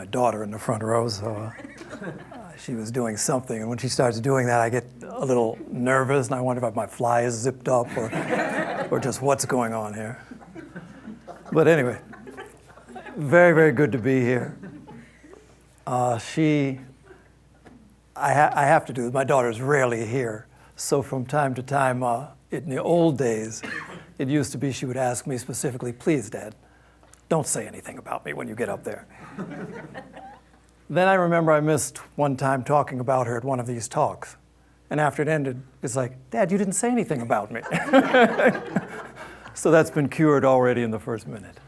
my daughter in the front row, so she was doing something. And when she starts doing that, I get a little nervous, and I wonder if my fly is zipped up or just what's going on here. But anyway, very, very good to be here. I have to do this. My daughter's rarely here. So from time to time, in the old days, it used to be she would ask me specifically, please, Dad, don't say anything about me when you get up there. Then I remember I missed one time talking about her at one of these talks. And after it ended, it's like, Dad, you didn't say anything about me. So that's been cured already in the first minute.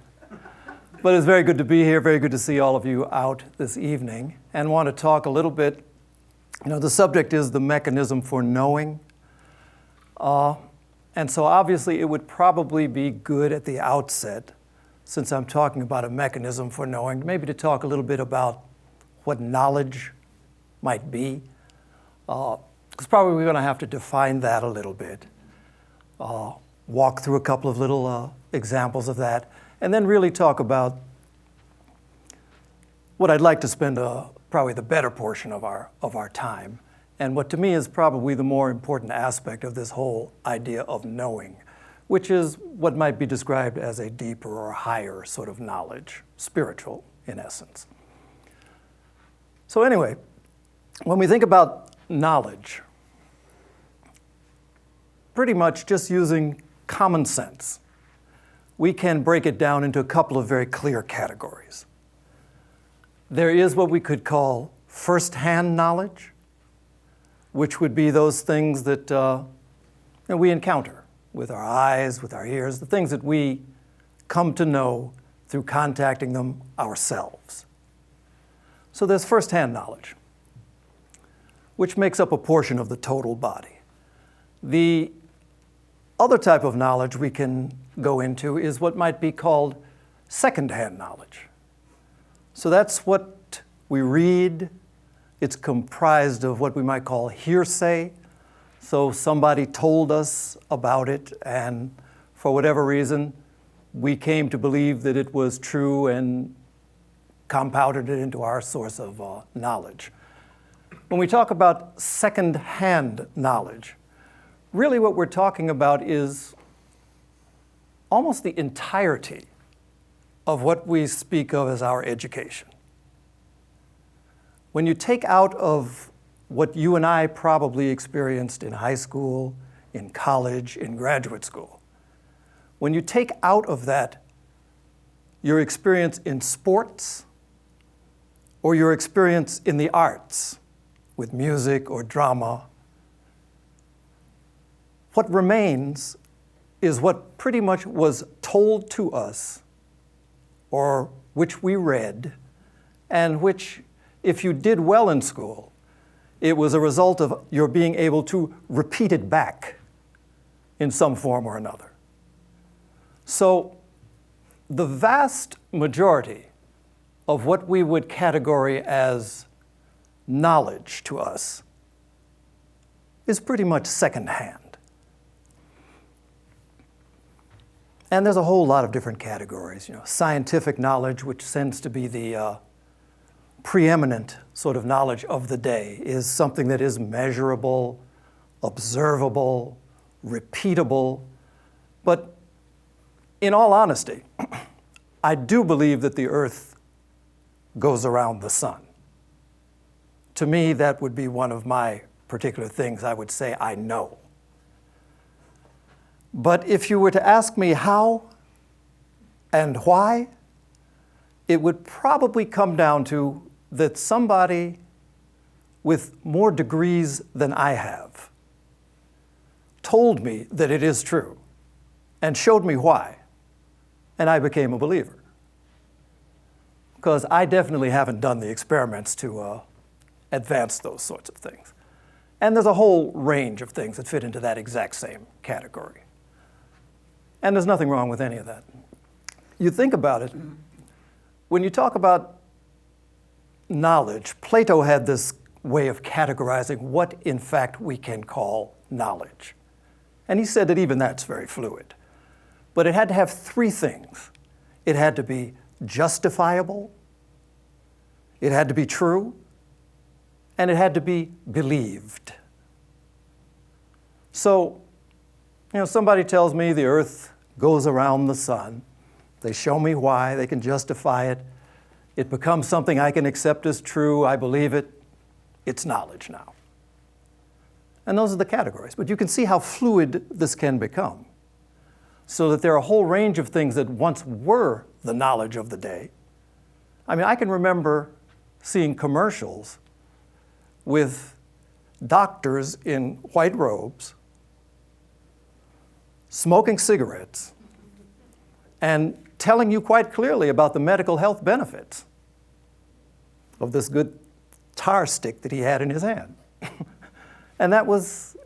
But it's very good to be here, very good to see all of you out this evening, and want to talk a little bit. The subject is the mechanism for knowing. And so obviously it would probably be good at the outset, since I'm talking about a mechanism for knowing, maybe to talk a little bit about what knowledge might be. Because probably we're going to have to define that a little bit. Walk through a couple of little examples of that, and then really talk about what I'd like to spend probably the better portion of our time, and what to me is probably the more important aspect of this whole idea of knowing, which is what might be described as a deeper or higher sort of knowledge, spiritual in essence. So anyway, when we think about knowledge, pretty much just using common sense, we can break it down into a couple of very clear categories. There is what we could call first-hand knowledge, which would be those things that we encounter with our eyes, with our ears, the things that we come to know through contacting them ourselves. So there's first-hand knowledge, which makes up a portion of the total body. The other type of knowledge we can go into is what might be called second-hand knowledge. So that's what we read. It's comprised of what we might call hearsay. So somebody told us about it, and for whatever reason, we came to believe that it was true and compounded it into our source of knowledge. When we talk about second-hand knowledge, really what we're talking about is almost the entirety of what we speak of as our education. When you take out of what you and I probably experienced in high school, in college, in graduate school, when you take out of that your experience in sports or your experience in the arts with music or drama, what remains is what pretty much was told to us or which we read, and which, if you did well in school, it was a result of your being able to repeat it back in some form or another. So the vast majority of what we would categorize as knowledge to us is pretty much secondhand. And there's a whole lot of different categories. Scientific knowledge, which tends to be the preeminent sort of knowledge of the day, is something that is measurable, observable, repeatable. But in all honesty, I do believe that the earth goes around the sun. To me, that would be one of my particular things I would say I know. But if you were to ask me how and why, it would probably come down to that somebody with more degrees than I have told me that it is true and showed me why, and I became a believer. Because I definitely haven't done the experiments to advance those sorts of things. And there's a whole range of things that fit into that exact same category. And there's nothing wrong with any of that. You think about it, when you talk about knowledge, Plato had this way of categorizing what, in fact, we can call knowledge. And he said that even that's very fluid. But it had to have three things. It had to be justifiable, it had to be true, and it had to be believed. So, somebody tells me the earth goes around the sun. They show me why, they can justify it. It becomes something I can accept as true, I believe it. It's knowledge now. And those are the categories. But you can see how fluid this can become. So that there are a whole range of things that once were the knowledge of the day. I can remember seeing commercials with doctors in white robes smoking cigarettes and telling you quite clearly about the medical health benefits of this good tar stick that he had in his hand. And that was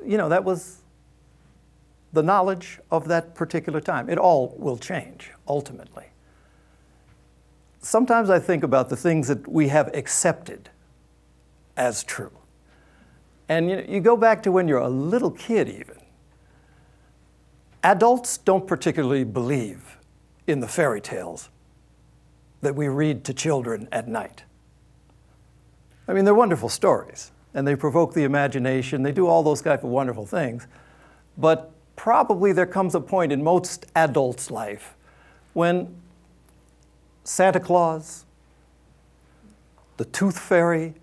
the knowledge of that particular time. It all will change, ultimately. Sometimes I think about the things that we have accepted as true. And you go back to when you're a little kid even. Adults don't particularly believe in the fairy tales that we read to children at night. They're wonderful stories, and they provoke the imagination. They do all those kinds of wonderful things. But probably there comes a point in most adults' life when Santa Claus, the Tooth Fairy,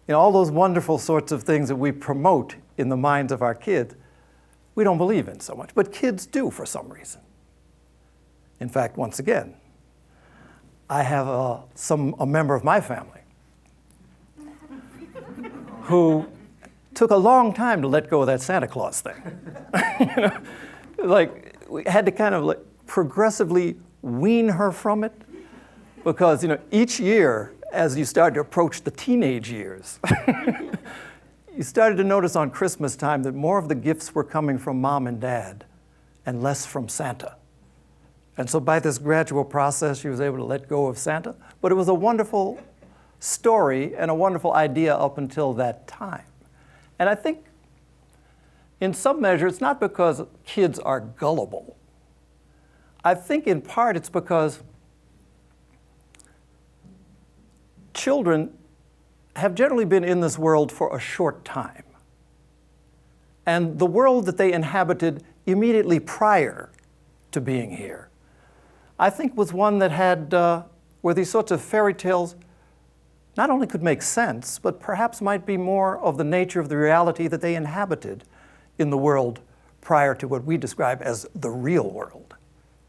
all those wonderful sorts of things that we promote in the minds of our kids, we don't believe in so much. But kids do for some reason. In fact, once again, I have a member of my family who took a long time to let go of that Santa Claus thing. We had to kind of progressively wean her from it because, each year as you start to approach the teenage years, you started to notice on Christmas time that more of the gifts were coming from mom and dad and less from Santa. And so by this gradual process, she was able to let go of Santa. But it was a wonderful story and a wonderful idea up until that time. And I think in some measure, it's not because kids are gullible. I think in part it's because children have generally been in this world for a short time. And the world that they inhabited immediately prior to being here, I think was one that had, where these sorts of fairy tales not only could make sense, but perhaps might be more of the nature of the reality that they inhabited in the world prior to what we describe as the real world,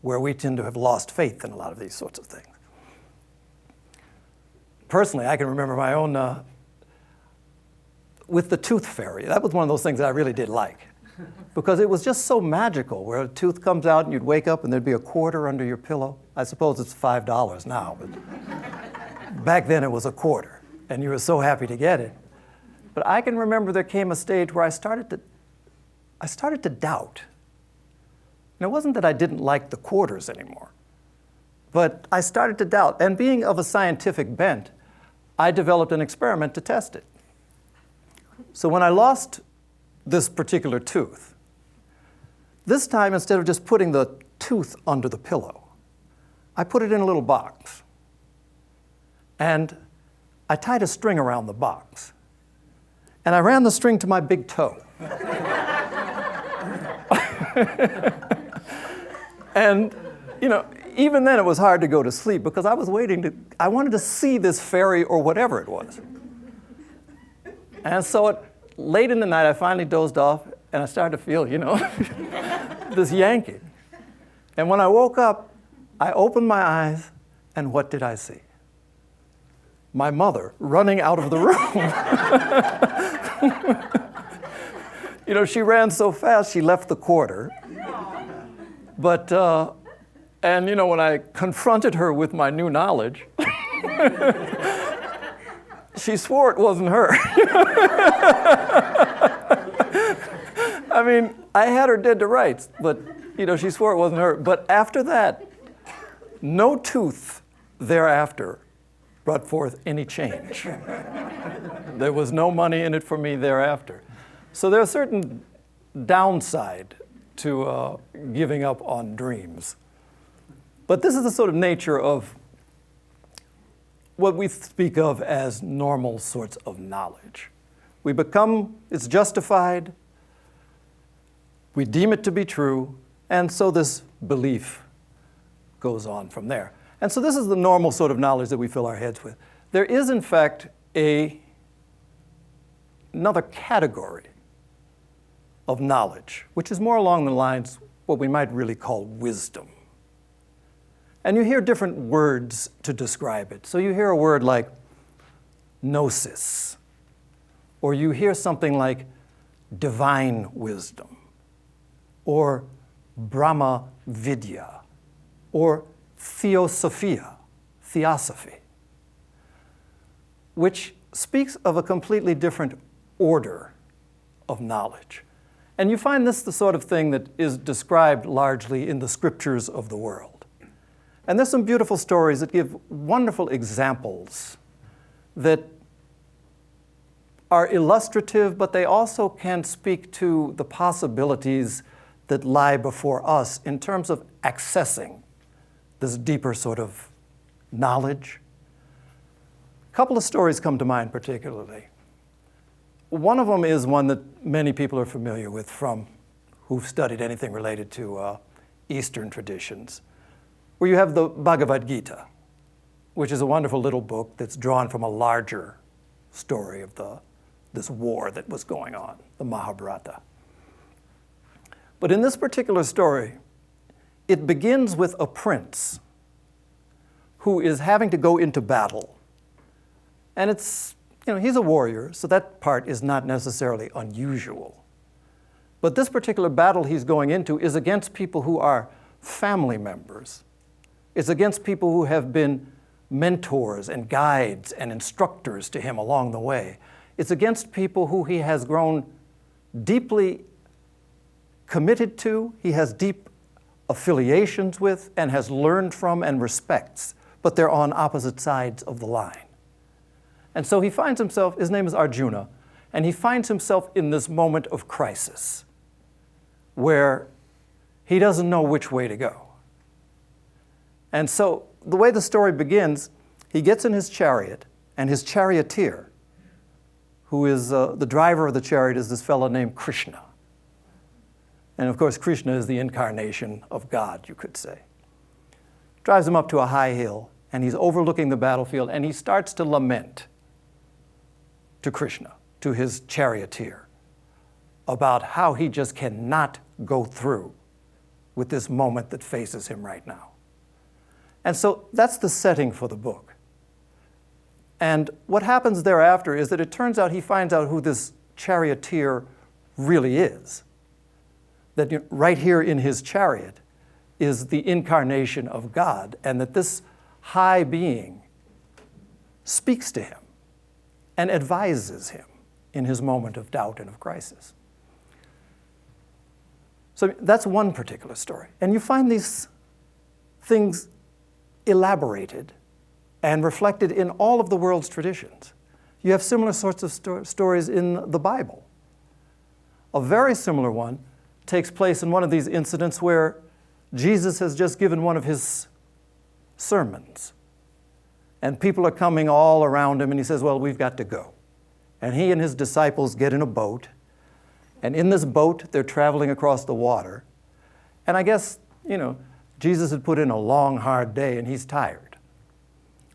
where we tend to have lost faith in a lot of these sorts of things. Personally, I can remember my own, with the Tooth Fairy. That was one of those things that I really did like, because it was just so magical, where a tooth comes out and you'd wake up and there'd be a quarter under your pillow. I suppose it's $5 now, but back then it was a quarter, and you were so happy to get it. But I can remember there came a stage where I started to doubt. And it wasn't that I didn't like the quarters anymore, but I started to doubt. And being of a scientific bent, I developed an experiment to test it. So when I lost this particular tooth, this time instead of just putting the tooth under the pillow, I put it in a little box. And I tied a string around the box. And I ran the string to my big toe. And, even then it was hard to go to sleep because I was I wanted to see this fairy or whatever it was. And so late in the night, I finally dozed off and I started to feel, this yanking. And when I woke up, I opened my eyes and what did I see? My mother running out of the room. She ran so fast, she left the quarter. But, when I confronted her with my new knowledge, she swore it wasn't her. I had her dead to rights, but, she swore it wasn't her. But after that, no tooth thereafter brought forth any change. There was no money in it for me thereafter. So there's a certain downside to giving up on dreams. But this is the sort of nature of what we speak of as normal sorts of knowledge. We become, it's justified, we deem it to be true, and so this belief goes on from there. And so this is the normal sort of knowledge that we fill our heads with. There is, in fact, another category of knowledge, which is more along the lines what we might really call wisdom. And you hear different words to describe it. So you hear a word like gnosis, or you hear something like divine wisdom, or Brahma Vidya, or Theosophia, Theosophy, which speaks of a completely different order of knowledge. And you find this the sort of thing that is described largely in the scriptures of the world. And there's some beautiful stories that give wonderful examples that are illustrative, but they also can speak to the possibilities that lie before us in terms of accessing this deeper sort of knowledge. A couple of stories come to mind particularly. One of them is one that many people are familiar with from who've studied anything related to Eastern traditions, where you have the Bhagavad Gita, which is a wonderful little book that's drawn from a larger story of this war that was going on, the Mahabharata. But in this particular story, it begins with a prince who is having to go into battle. And it's, he's a warrior, so that part is not necessarily unusual. But this particular battle he's going into is against people who are family members. It's against people who have been mentors and guides and instructors to him along the way. It's against people who he has grown deeply committed to, he has deep affiliations with, and has learned from and respects, but they're on opposite sides of the line. And so he finds himself, his name is Arjuna, and he finds himself in this moment of crisis where he doesn't know which way to go. And so the way the story begins, he gets in his chariot, and his charioteer, who is the driver of the chariot, is this fellow named Krishna. And of course, Krishna is the incarnation of God, you could say. Drives him up to a high hill, and he's overlooking the battlefield, and he starts to lament to Krishna, to his charioteer, about how he just cannot go through with this moment that faces him right now. And so that's the setting for the book. And what happens thereafter is that it turns out he finds out who this charioteer really is. That right here in his chariot is the incarnation of God, and that this high being speaks to him and advises him in his moment of doubt and of crisis. So that's one particular story. And you find these things elaborated and reflected in all of the world's traditions. You have similar sorts of stories in the Bible. A very similar one takes place in one of these incidents where Jesus has just given one of his sermons. And people are coming all around him, and he says, well, we've got to go. And he and his disciples get in a boat, and in this boat, they're traveling across the water. And I guess, Jesus had put in a long, hard day, and he's tired.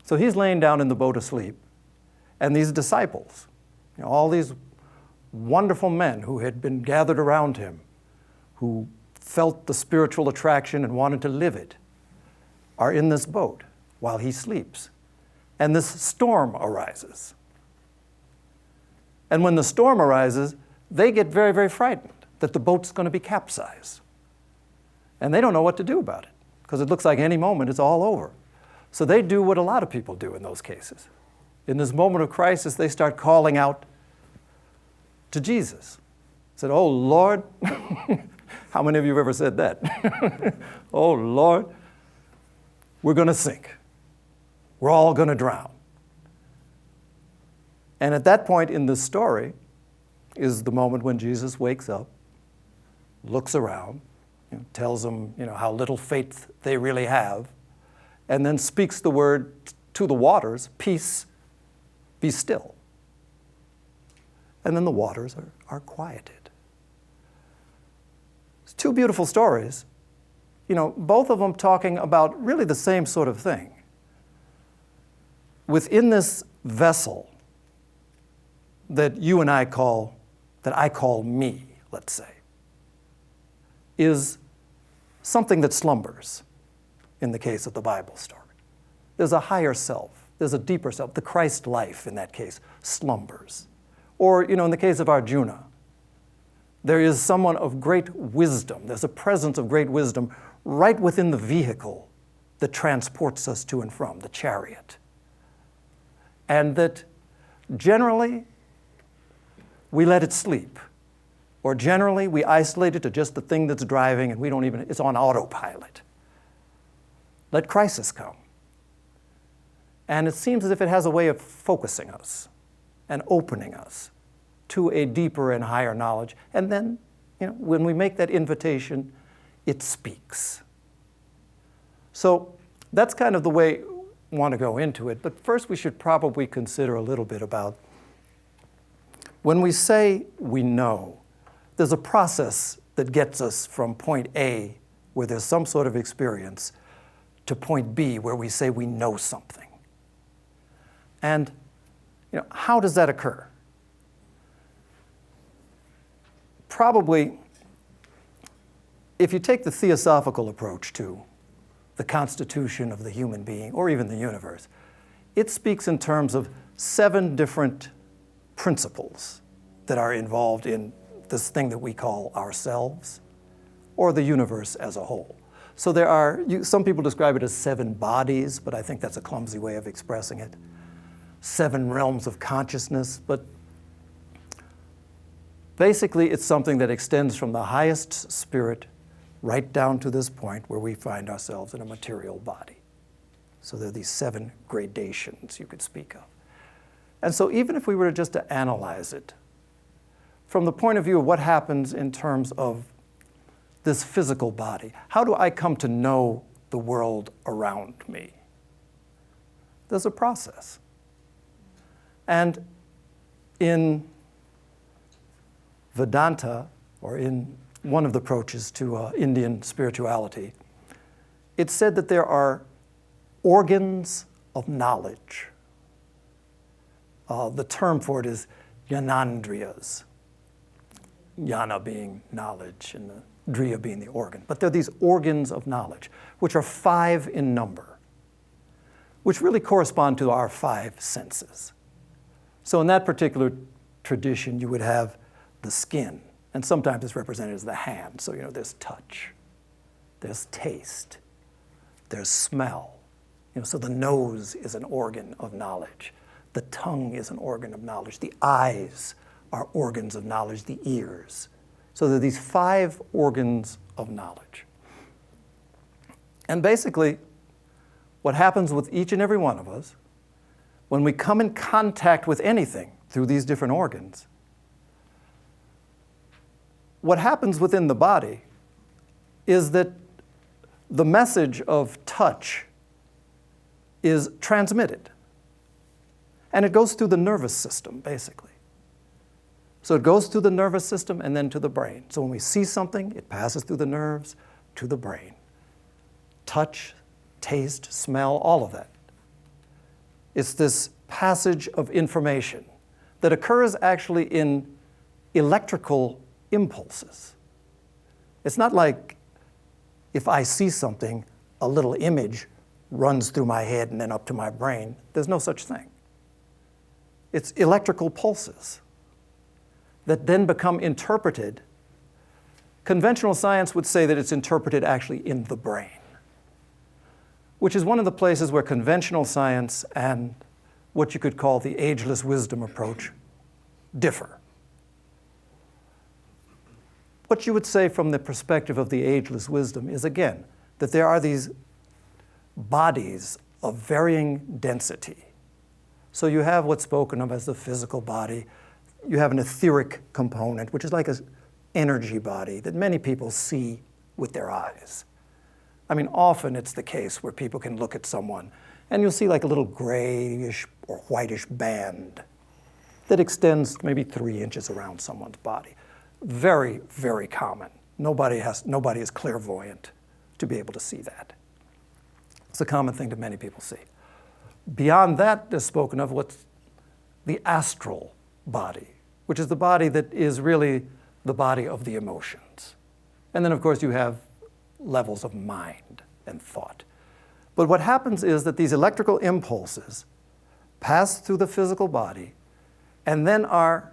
So he's laying down in the boat asleep, and these disciples, all these wonderful men who had been gathered around him, who felt the spiritual attraction and wanted to live it, are in this boat while he sleeps. And this storm arises. And when the storm arises, they get very, very frightened that the boat's going to be capsized. And they don't know what to do about it, because it looks like any moment it's all over. So they do what a lot of people do in those cases. In this moment of crisis, they start calling out to Jesus. Said, oh, Lord, how many of you have ever said that? Oh, Lord, we're going to sink. We're all going to drown. And at that point in this story is the moment when Jesus wakes up, looks around, tells them how little faith they really have, and then speaks the word to the waters, "Peace, be still." And then the waters are quieted. It's two beautiful stories, both of them talking about really the same sort of thing. Within this vessel that you and I call, that I call me, let's say, is something that slumbers in the case of the Bible story. There's a higher self, there's a deeper self. The Christ life, in that case, slumbers. Or, in the case of Arjuna, there is someone of great wisdom. There's a presence of great wisdom right within the vehicle that transports us to and from, the chariot. And that generally we let it sleep. Or generally we isolate it to just the thing that's driving and it's on autopilot. Let crisis come. And it seems as if it has a way of focusing us and opening us to a deeper and higher knowledge. And then, when we make that invitation, it speaks. So that's kind of the way we want to go into it. But first we should probably consider a little bit about when we say we know, there's a process that gets us from point A, where there's some sort of experience, to point B, where we say we know something. And how does that occur? Probably, if you take the theosophical approach to the constitution of the human being, or even the universe, it speaks in terms of 7 different principles that are involved in this thing that we call ourselves, or the universe as a whole. So there are, some people describe it as 7 bodies, but I think that's a clumsy way of expressing it. 7 realms of consciousness, but basically it's something that extends from the highest spirit right down to this point where we find ourselves in a material body. So there are these 7 gradations you could speak of. And so even if we were just to analyze it from the point of view of what happens in terms of this physical body, how do I come to know the world around me? There's a process. And in Vedanta, or in one of the approaches to Indian spirituality, it's said that there are organs of knowledge. The term for it is jnanendriyas. Jnana being knowledge and the driya being the organ. But there are these organs of knowledge, which are 5 in number, which really correspond to our 5 senses. So in that particular tradition, you would have the skin, and sometimes it's represented as the hand. So, there's touch, there's taste, there's smell. So the nose is an organ of knowledge. The tongue is an organ of knowledge. The eyes are organs of knowledge, the ears. So there are these 5 organs of knowledge. And basically, what happens with each and every one of us, when we come in contact with anything through these different organs, what happens within the body is that the message of touch is transmitted. And it goes through the nervous system, basically. So it goes through the nervous system and then to the brain. So when we see something, it passes through the nerves to the brain. Touch, taste, smell, all of that. It's this passage of information that occurs actually in electrical impulses. It's not like if I see something, a little image runs through my head and then up to my brain. There's no such thing. It's electrical pulses that then become interpreted. Conventional science would say that it's interpreted actually in the brain, which is one of the places where conventional science and what you could call the ageless wisdom approach differ. What you would say from the perspective of the ageless wisdom is, again, that there are these bodies of varying density. So you have what's spoken of as the physical body. You have an etheric component, which is like an energy body that many people see with their eyes. I mean, often it's the case where people can look at someone And you'll see like a little grayish or whitish band that extends maybe 3 inches around someone's body. Very, very common. Nobody is clairvoyant to be able to see that. It's a common thing that many people see. Beyond that, there's spoken of what's the astral body, which is the body that is really the body of the emotions. And then, of course, you have levels of mind and thought. But what happens is that these electrical impulses pass through the physical body and then are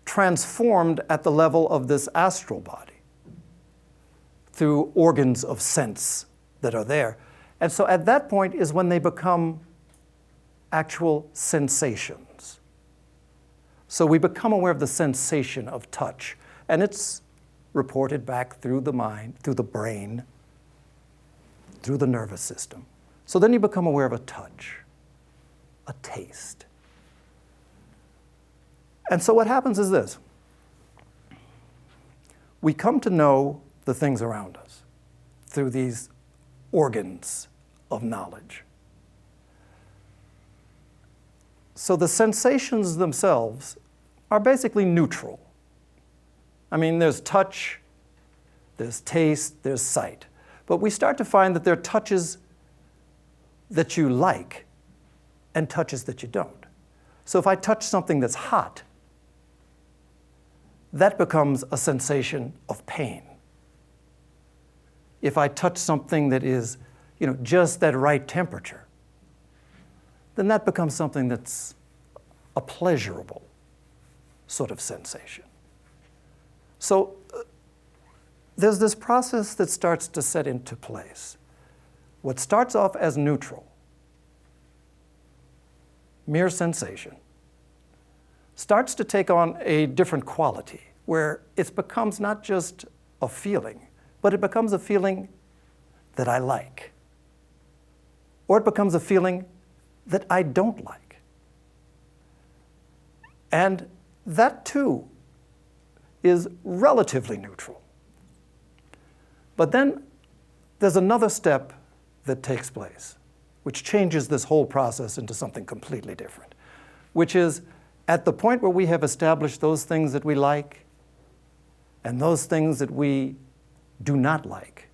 transformed at the level of this astral body through organs of sense that are there. And so at that point is when they become actual sensations. So we become aware of the sensation of touch, and it's reported back through the mind, through the brain, through the nervous system. So then you become aware of a touch, a taste. And so what happens is this. We come to know the things around us through these organs of knowledge. So the sensations themselves are basically neutral. I mean, there's touch, there's taste, there's sight. But we start to find that there are touches that you like and touches that you don't. So if I touch something that's hot, that becomes a sensation of pain. If I touch something that is, just that right temperature, then that becomes something that's a pleasurable sort of sensation. So there's this process that starts to set into place. What starts off as neutral, mere sensation, starts to take on a different quality where it becomes not just a feeling, but it becomes a feeling that I like. Or it becomes a feeling that I don't like. And that too is relatively neutral. But then there's another step that takes place, which changes this whole process into something completely different, which is at the point where we have established those things that we like and those things that we do not like,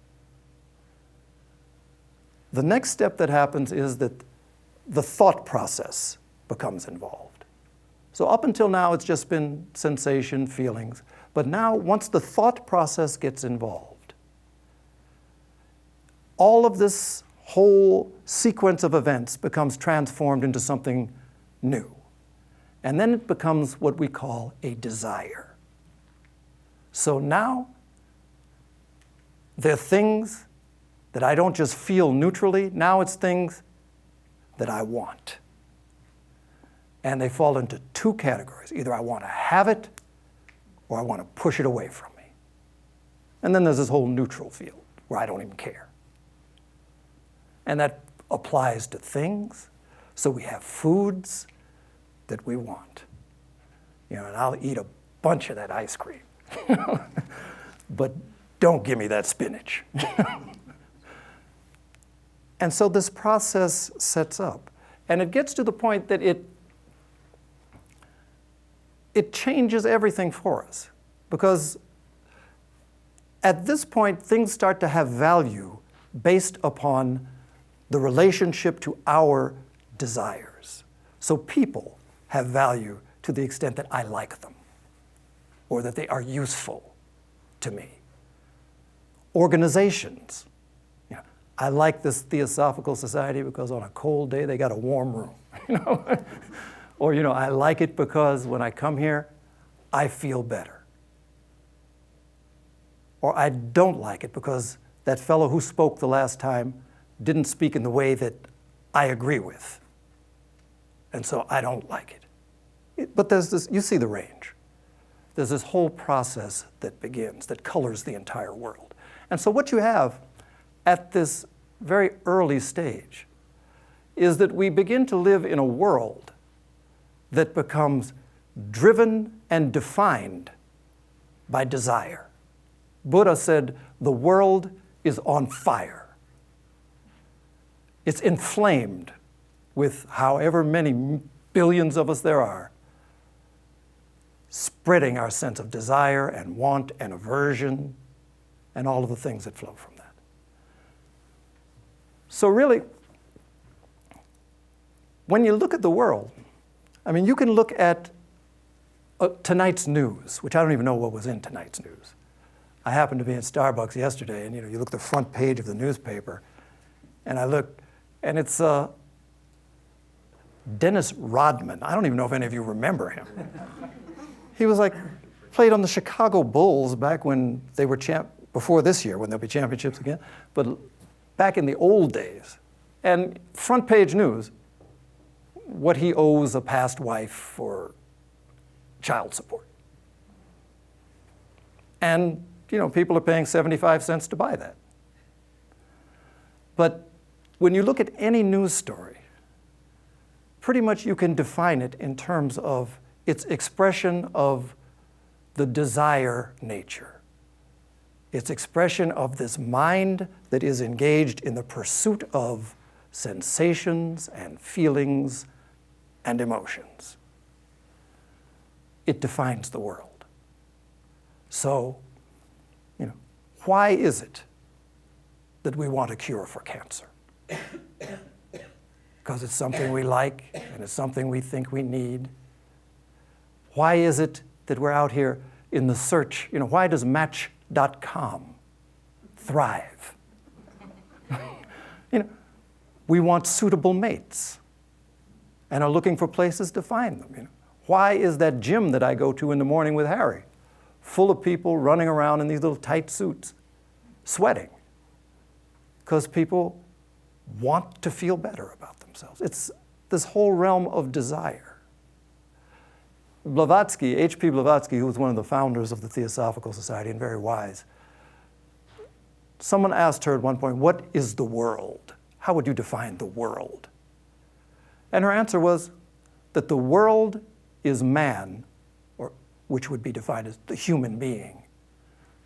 the next step that happens is that the thought process becomes involved. So up until now, it's just been sensation, feelings. But now, once the thought process gets involved, all of this whole sequence of events becomes transformed into something new. And then it becomes what we call a desire. So now, there are things that I don't just feel neutrally. Now it's things that I want. And they fall into two categories. Either I want to have it, or I want to push it away from me. And then there's this whole neutral field where I don't even care. And that applies to things. So we have foods that we want. And I'll eat a bunch of that ice cream. But don't give me that spinach. And so this process sets up. And it gets to the point that it changes everything for us. Because at this point, things start to have value based upon the relationship to our desires. So people have value to the extent that I like them, or that they are useful to me. Organizations. I like this Theosophical Society because on a cold day they got a warm room. Or I like it because when I come here, I feel better. Or I don't like it because that fellow who spoke the last time didn't speak in the way that I agree with. And so I don't like it. But there's this, you see the range. There's this whole process that begins, that colors the entire world. And so what you have at this very early stage is that we begin to live in a world that becomes driven and defined by desire. Buddha said, the world is on fire. It's inflamed with however many billions of us there are, spreading our sense of desire and want and aversion and all of the things that flow from that. So really, when you look at the world, I mean, you can look at tonight's news, which I don't even know what was in tonight's news. I happened to be in Starbucks yesterday, and you look at the front page of the newspaper, and I looked, and it's Dennis Rodman. I don't even know if any of you remember him. He was played on the Chicago Bulls back when they were before this year, when there'll be championships again, but back in the old days. And front page news, what he owes a past wife for child support. And, people are paying 75 cents to buy that. But when you look at any news story, pretty much you can define it in terms of its expression of the desire nature. Its expression of this mind that is engaged in the pursuit of sensations and feelings and emotions. It defines the world. So, why is it that we want a cure for cancer? Because it's something we like and it's something we think we need. Why is it that we're out here in the search? Why does Match.com thrive? We want suitable mates and are looking for places to find them. Why is that gym that I go to in the morning with Harry full of people running around in these little tight suits, sweating? Because people want to feel better about themselves. It's this whole realm of desire. Blavatsky, H.P. Blavatsky, who was one of the founders of the Theosophical Society and very wise, someone asked her at one point, what is the world? How would you define the world? And her answer was that the world is man, or which would be defined as the human being.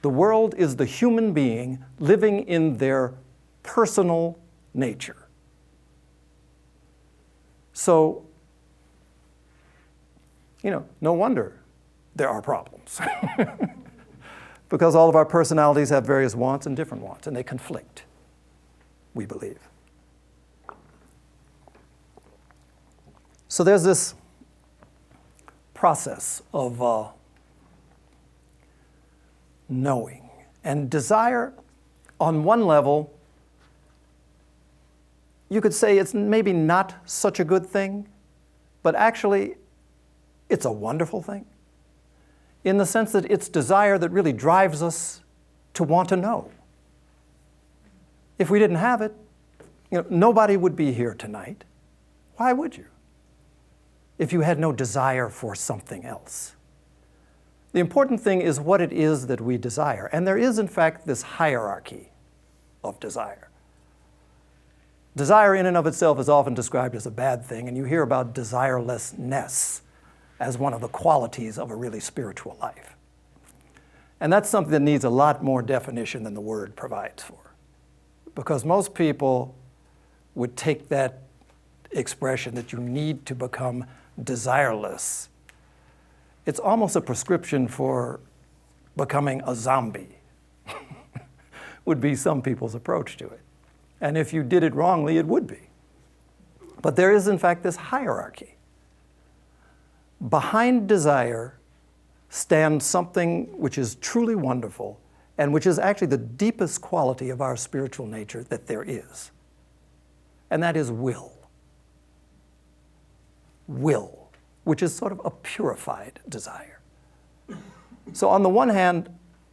The world is the human being living in their personal nature. So, no wonder there are problems. Because all of our personalities have various wants and different wants, and they conflict, we believe. So there's this process of knowing. And desire, on one level, you could say it's maybe not such a good thing, but actually it's a wonderful thing, in the sense that it's desire that really drives us to want to know. If we didn't have it, nobody would be here tonight. Why would you? If you had no desire for something else. The important thing is what it is that we desire. And there is, in fact, this hierarchy of desire. Desire in and of itself is often described as a bad thing, and you hear about desirelessness as one of the qualities of a really spiritual life. And that's something that needs a lot more definition than the word provides for. Because most people would take that expression that you need to become desireless. It's almost a prescription for becoming a zombie, would be some people's approach to it. And if you did it wrongly, it would be. But there is, in fact, this hierarchy. Behind desire stands something which is truly wonderful and which is actually the deepest quality of our spiritual nature that there is. And that is will. Will, which is sort of a purified desire. So on the one hand,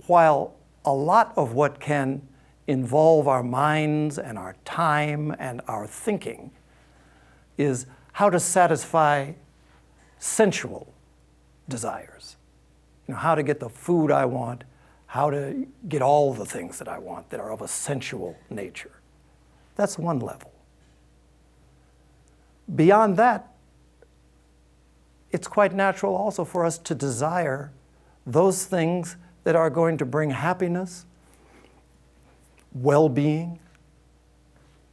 while a lot of what can involve our minds and our time and our thinking is how to satisfy sensual desires. How to get the food I want, how to get all the things that I want that are of a sensual nature. That's one level. Beyond that, it's quite natural also for us to desire those things that are going to bring happiness, well-being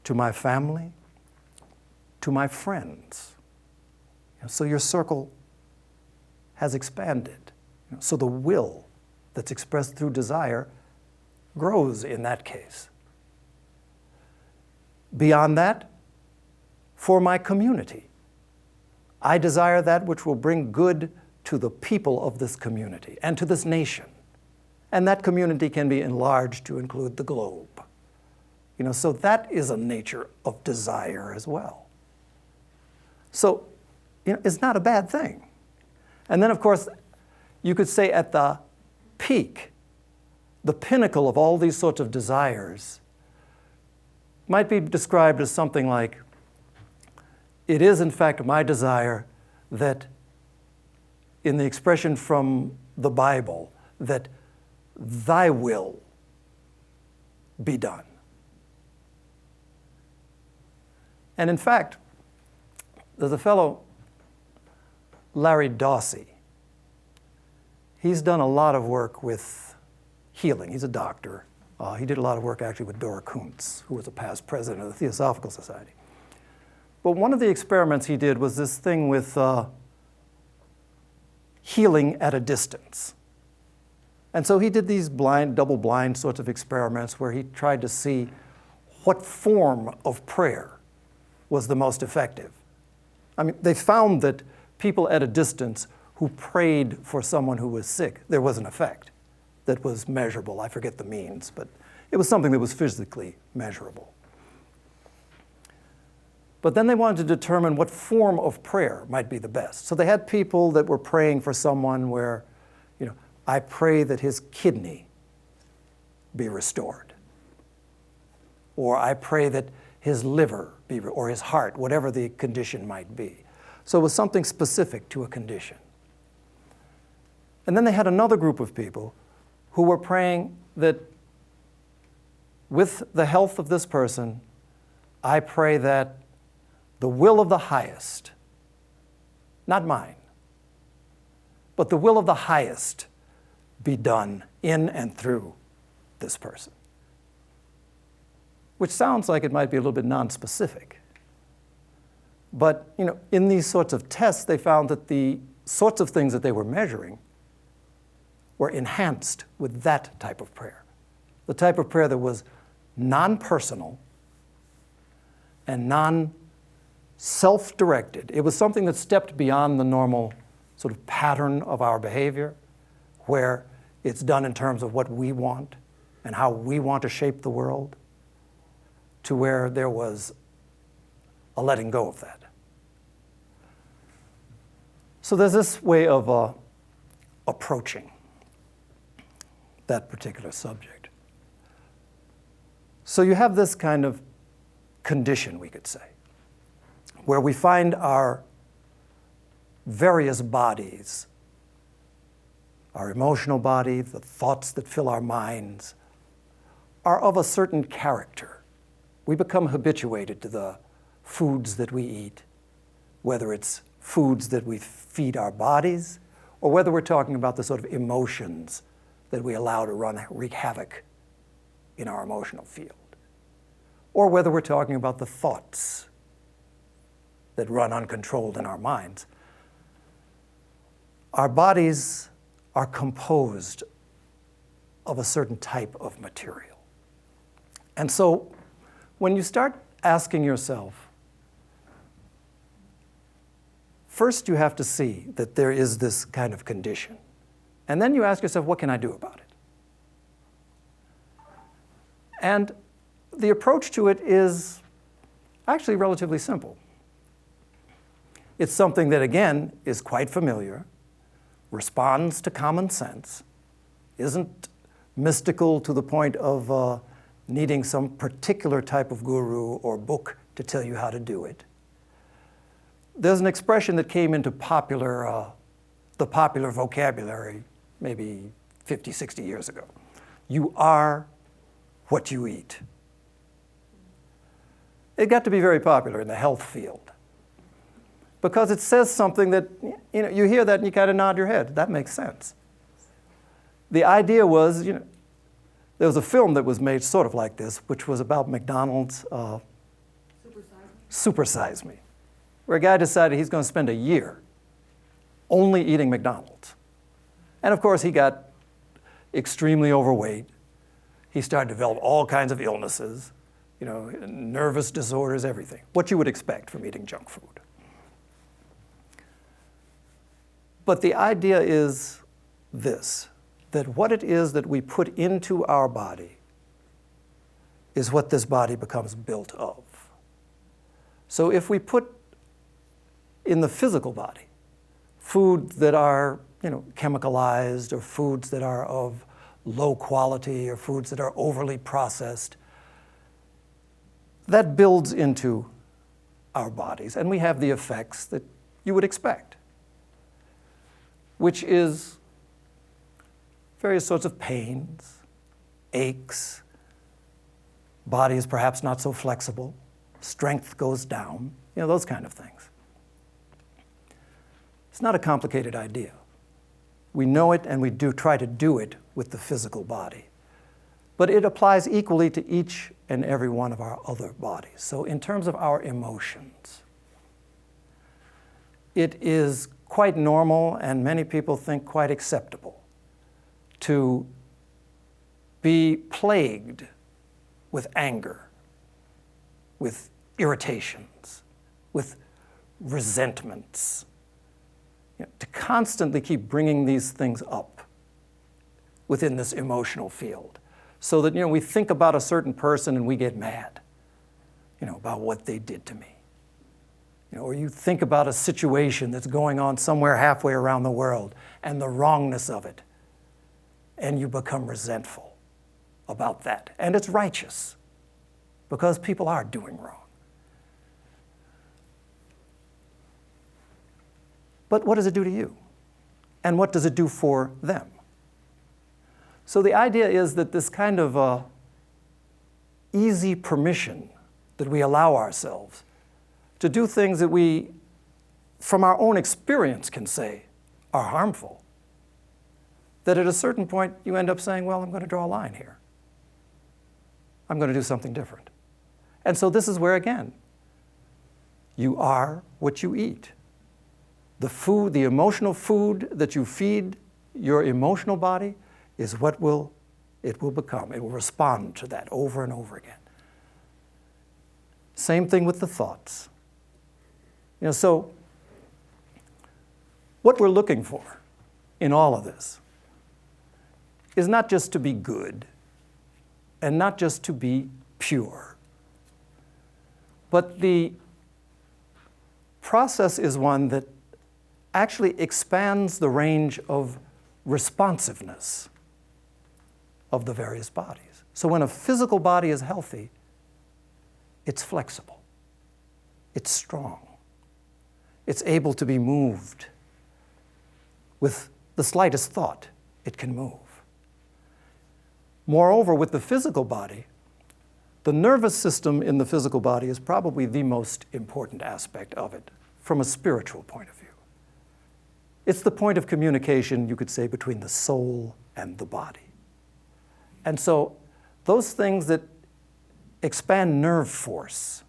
to my family, to my friends. So your circle has expanded. So the will that's expressed through desire grows in that case. Beyond that, for my community, I desire that which will bring good to the people of this community and to this nation. And that community can be enlarged to include the globe. So that is a nature of desire as well. So, it's not a bad thing. And then, of course, you could say at the peak, the pinnacle of all these sorts of desires might be described as something like, it is in fact my desire that, in the expression from the Bible, that thy will be done. And in fact, there's a fellow, Larry Dawsey. He's done a lot of work with healing. He's a doctor. He did a lot of work actually with Dora Kuntz, who was a past president of the Theosophical Society. But one of the experiments he did was this thing with healing at a distance. And so he did these double-blind sorts of experiments where he tried to see what form of prayer was the most effective. They found that people at a distance who prayed for someone who was sick, there was an effect that was measurable. I forget the means, but it was something that was physically measurable. But then they wanted to determine what form of prayer might be the best. So they had people that were praying for someone where, I pray that his kidney be restored. Or I pray that his liver be, or his heart, whatever the condition might be. So it was something specific to a condition. And then they had another group of people who were praying that with the health of this person, I pray that the will of the highest, not mine, but the will of the highest be done in and through this person. Which sounds like it might be a little bit nonspecific. But in these sorts of tests, they found that the sorts of things that they were measuring were enhanced with that type of prayer. The type of prayer that was non-personal and non-self-directed. It was something that stepped beyond the normal sort of pattern of our behavior, where it's done in terms of what we want and how we want to shape the world, to where there was a letting go of that. So there's this way of approaching that particular subject. So you have this kind of condition, we could say, where we find our various bodies, our emotional body, the thoughts that fill our minds, are of a certain character. We become habituated to the foods that we eat, whether it's foods that we feed our bodies, or whether we're talking about the sort of emotions that we allow to wreak havoc in our emotional field, or whether we're talking about the thoughts that run uncontrolled in our minds. Our bodies are composed of a certain type of material. And so when you start asking yourself, first you have to see that there is this kind of condition. And then you ask yourself, what can I do about it? And the approach to it is actually relatively simple. It's something that, again, is quite familiar, responds to common sense, isn't mystical to the point of needing some particular type of guru or book to tell you how to do it. There's an expression that came into the popular vocabulary maybe 50, 60 years ago. You are what you eat. It got to be very popular in the health field because it says something that, you hear that and you kind of nod your head. That makes sense. The idea was, there was a film that was made sort of like this, which was about McDonald's Super Size Me. where a guy decided he's going to spend a year only eating McDonald's. And of course, he got extremely overweight. He started to develop all kinds of illnesses, nervous disorders, everything. What you would expect from eating junk food. But the idea is this, that what it is that we put into our body is what this body becomes built of. So if we put in the physical body foods that are, chemicalized, or foods that are of low quality, or foods that are overly processed, that builds into our bodies, and we have the effects that you would expect, which is various sorts of pains, aches, body is perhaps not so flexible, strength goes down, those kind of things. It's not a complicated idea. We know it, and we do try to do it with the physical body. But it applies equally to each and every one of our other bodies. So in terms of our emotions, it is quite normal, and many people think quite acceptable, to be plagued with anger, with irritations, with resentments, to constantly keep bringing these things up within this emotional field. So that, we think about a certain person and we get mad, about what they did to me. Or you think about a situation that's going on somewhere halfway around the world and the wrongness of it, and you become resentful about that. And it's righteous, because people are doing wrong. But what does it do to you? And what does it do for them? So the idea is that this kind of easy permission that we allow ourselves to do things that we, from our own experience, can say are harmful, that at a certain point you end up saying, well, I'm going to draw a line here. I'm going to do something different. And so this is where, again, you are what you eat. The food, the emotional food that you feed your emotional body is what it will become. It will respond to that over and over again. Same thing with the thoughts. So what we're looking for in all of this is not just to be good and not just to be pure, but the process is one that actually expands the range of responsiveness of the various bodies. So when a physical body is healthy, it's flexible, it's strong, it's able to be moved. With the slightest thought, it can move. Moreover, with the physical body, the nervous system in the physical body is probably the most important aspect of it from a spiritual point of view. It's the point of communication, you could say, between the soul and the body. And so those things that expand nerve force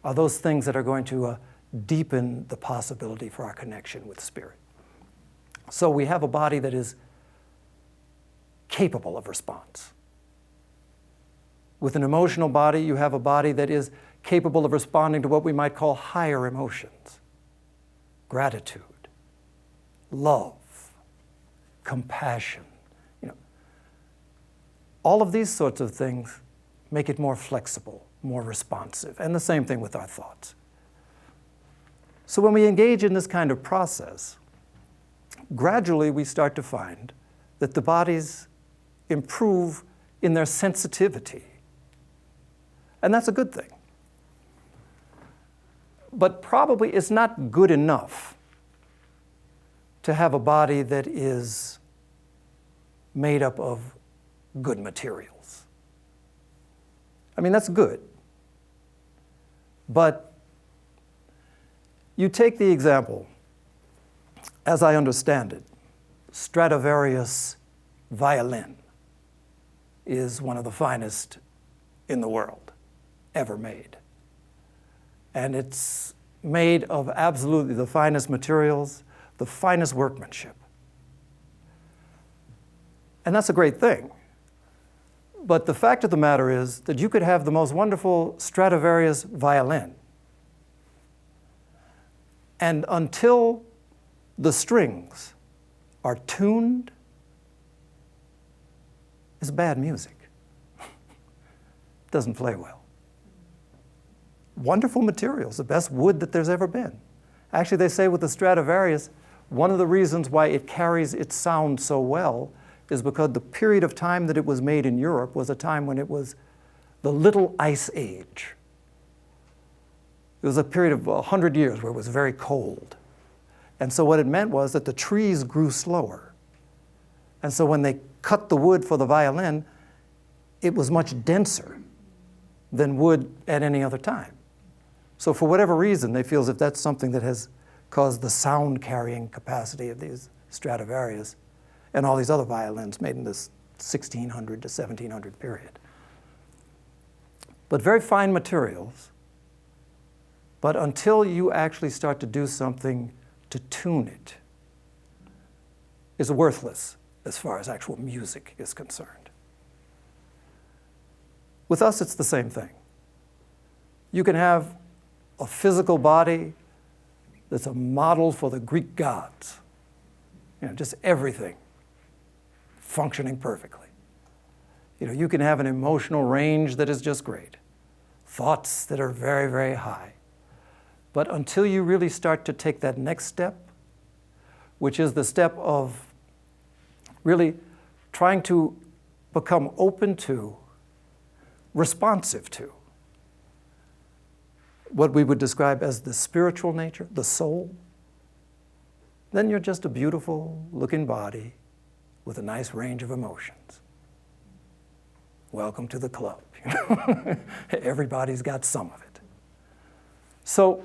are those things that are going to deepen the possibility for our connection with spirit. So we have a body that is capable of response. With an emotional body, you have a body that is capable of responding to what we might call higher emotions: gratitude, love, compassion. All of these sorts of things make it more flexible, more responsive, and the same thing with our thoughts. So when we engage in this kind of process, gradually we start to find that the bodies improve in their sensitivity. And that's a good thing. But probably it's not good enough to have a body that is made up of good materials. I mean, that's good. But you take the example, as I understand it, Stradivarius violin is one of the finest in the world ever made. And it's made of absolutely the finest materials, the finest workmanship. And that's a great thing. But the fact of the matter is that you could have the most wonderful Stradivarius violin, and until the strings are tuned, it's bad music. It doesn't play well. Wonderful materials, the best wood that there's ever been. Actually, they say with the Stradivarius, one of the reasons why it carries its sound so well is because the period of time that it was made in Europe was a time when it was the Little Ice Age. It was a period of 100 years where it was very cold. And so what it meant was that the trees grew slower. And so when they cut the wood for the violin, it was much denser than wood at any other time. So for whatever reason, they feel as if that's something that has caused the sound carrying capacity of these Stradivarius and all these other violins made in this 1600 to 1700 period. But very fine materials. But until you actually start to do something to tune it, it's worthless as far as actual music is concerned. With us, it's the same thing. You can have a physical body that's a model for the Greek gods. Just everything functioning perfectly. You can have an emotional range that is just great. Thoughts that are very, very high. But until you really start to take that next step, which is the step of really trying to become open to, responsive to, what we would describe as the spiritual nature, the soul, then you're just a beautiful looking body with a nice range of emotions. Welcome to the club. Everybody's got some of it. So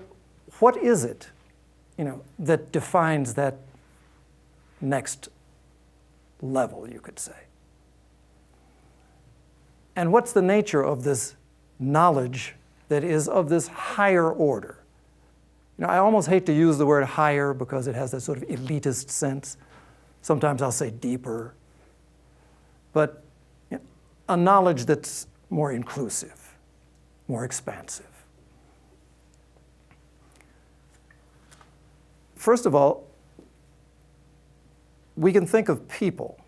what is it, that defines that next level, you could say? And what's the nature of this knowledge that is of this higher order? I almost hate to use the word higher because it has that sort of elitist sense. Sometimes I'll say deeper. But a knowledge that's more inclusive, more expansive. First of all, we can think of people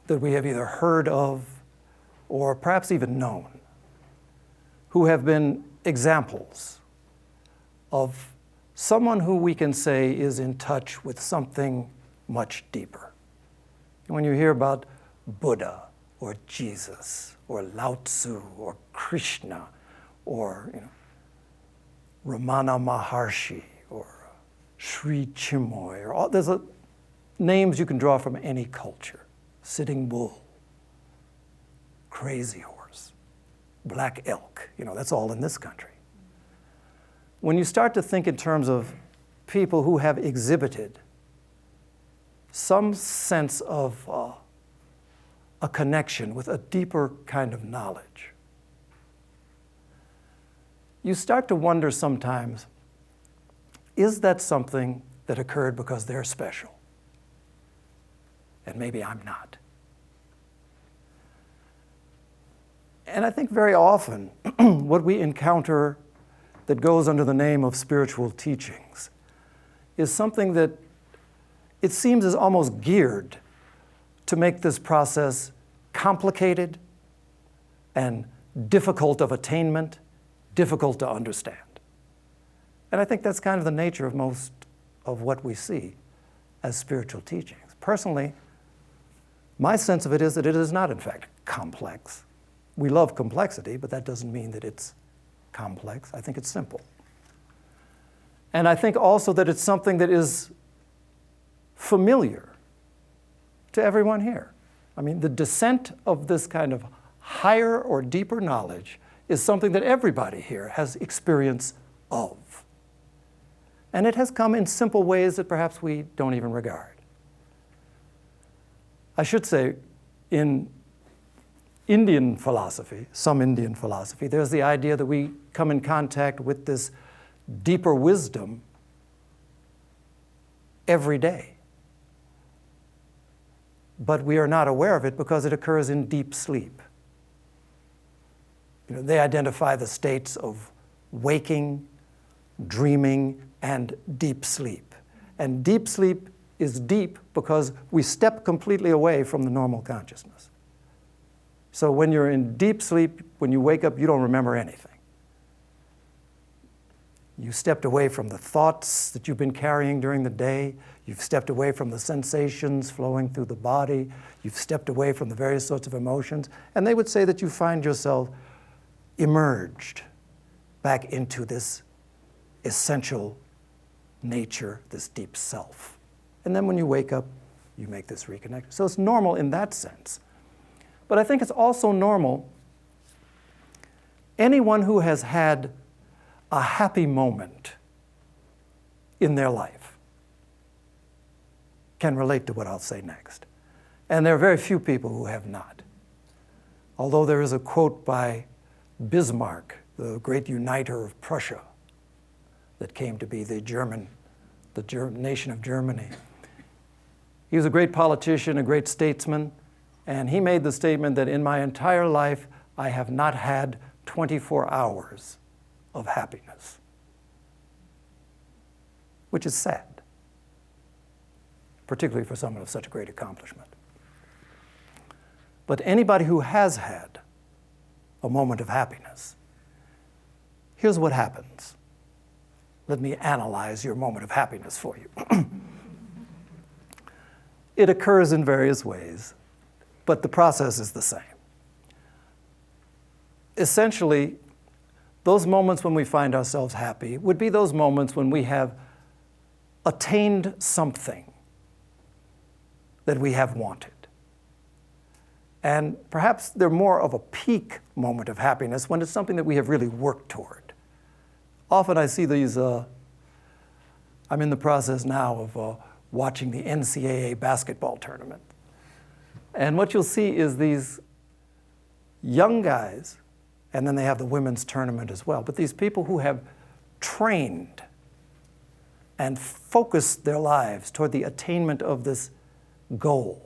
that we have either heard of or perhaps even known who have been examples of someone who we can say is in touch with something much deeper. When you hear about Buddha or Jesus or Lao Tzu or Krishna or Ramana Maharshi or Sri Chinmoy, or there's names you can draw from any culture. Sitting Bull, Crazy Horse, Black Elk, that's all in this country. When you start to think in terms of people who have exhibited some sense of a connection with a deeper kind of knowledge, you start to wonder sometimes, is that something that occurred because they're special? And maybe I'm not. And I think very often what we encounter that goes under the name of spiritual teachings is something that it seems is almost geared to make this process complicated and difficult of attainment, difficult to understand. And I think that's kind of the nature of most of what we see as spiritual teachings. Personally, my sense of it is that it is not, in fact, complex. We love complexity, but that doesn't mean that it's complex. I think it's simple. And I think also that it's something that is familiar to everyone here. I mean, the descent of this kind of higher or deeper knowledge is something that everybody here has experience of. And it has come in simple ways that perhaps we don't even regard. I should say, in Indian philosophy, some Indian philosophy, there's the idea that we come in contact with this deeper wisdom every day. But we are not aware of it because it occurs in deep sleep. They identify the states of waking, dreaming, and deep sleep. And deep sleep is deep because we step completely away from the normal consciousness. So when you're in deep sleep, when you wake up, you don't remember anything. You stepped away from the thoughts that you've been carrying during the day. You've stepped away from the sensations flowing through the body. You've stepped away from the various sorts of emotions. And they would say that you find yourself emerged back into this essential nature, this deep self. And then when you wake up, you make this reconnection. So it's normal in that sense. But I think it's also normal, anyone who has had a happy moment in their life can relate to what I'll say next. And there are very few people who have not. Although there is a quote by Bismarck, the great uniter of Prussia, that came to be the nation of Germany. He was a great politician, a great statesman, and he made the statement that in my entire life, I have not had 24 hours of happiness, which is sad, particularly for someone of such great accomplishment. But anybody who has had a moment of happiness, here's what happens. Let me analyze your moment of happiness for you. It occurs in various ways, but the process is the same. Essentially, those moments when we find ourselves happy would be those moments when we have attained something that we have wanted. And perhaps they're more of a peak moment of happiness when it's something that we have really worked toward. Often I see these, I'm in the process now of watching the NCAA basketball tournament. And what you'll see is these young guys, and then they have the women's tournament as well, but these people who have trained and focused their lives toward the attainment of this goal.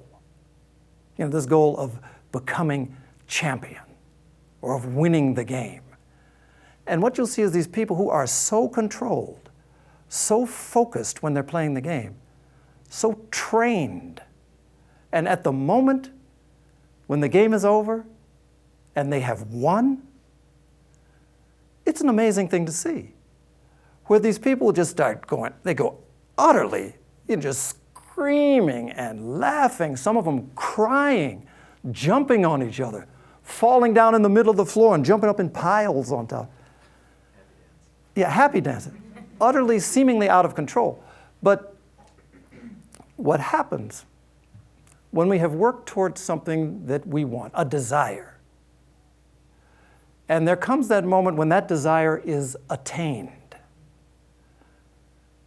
This goal of becoming champion or of winning the game. And what you'll see is these people who are so controlled, so focused when they're playing the game, so trained, and at the moment when the game is over and they have won, it's an amazing thing to see. Where these people just start going, they go utterly, just screaming and laughing, some of them crying, jumping on each other, falling down in the middle of the floor and jumping up in piles on top. Yeah, happy dancing. Utterly, seemingly out of control. But what happens when we have worked towards something that we want, a desire, and there comes that moment when that desire is attained.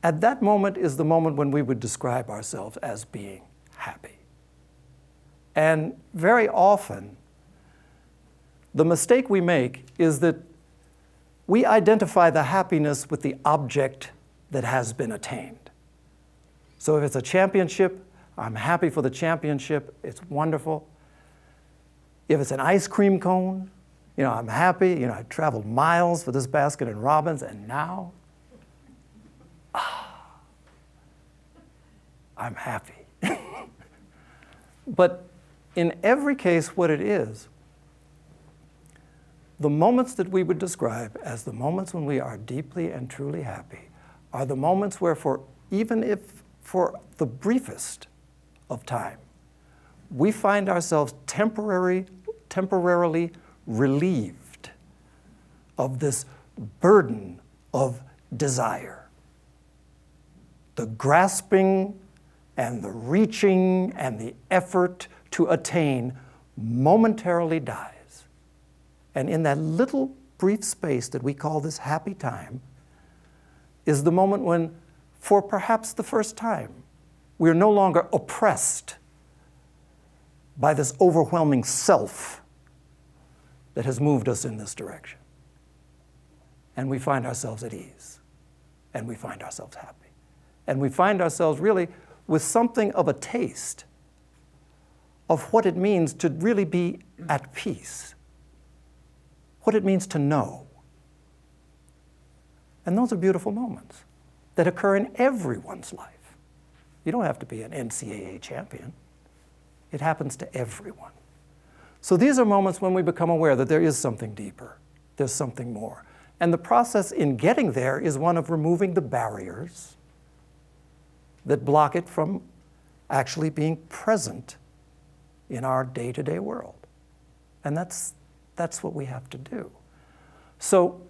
At that moment is the moment when we would describe ourselves as being happy. And very often, the mistake we make is that we identify the happiness with the object that has been attained. So if it's a championship, I'm happy for the championship, it's wonderful. If it's an ice cream cone, I'm happy. I traveled miles for this Baskin and Robbins, and now, I'm happy. But in every case, what it is, the moments that we would describe as the moments when we are deeply and truly happy are the moments where, even if for the briefest of time, we find ourselves temporarily relieved of this burden of desire. The grasping and the reaching and the effort to attain momentarily dies. And in that little brief space that we call this happy time is the moment when, for perhaps the first time, we are no longer oppressed by this overwhelming self that has moved us in this direction. And we find ourselves at ease. And we find ourselves happy. And we find ourselves really with something of a taste of what it means to really be at peace, what it means to know. And those are beautiful moments that occur in everyone's life. You don't have to be an NCAA champion. It happens to everyone. So these are moments when we become aware that there is something deeper, there's something more. And the process in getting there is one of removing the barriers that block it from actually being present in our day-to-day world. And that's what we have to do. So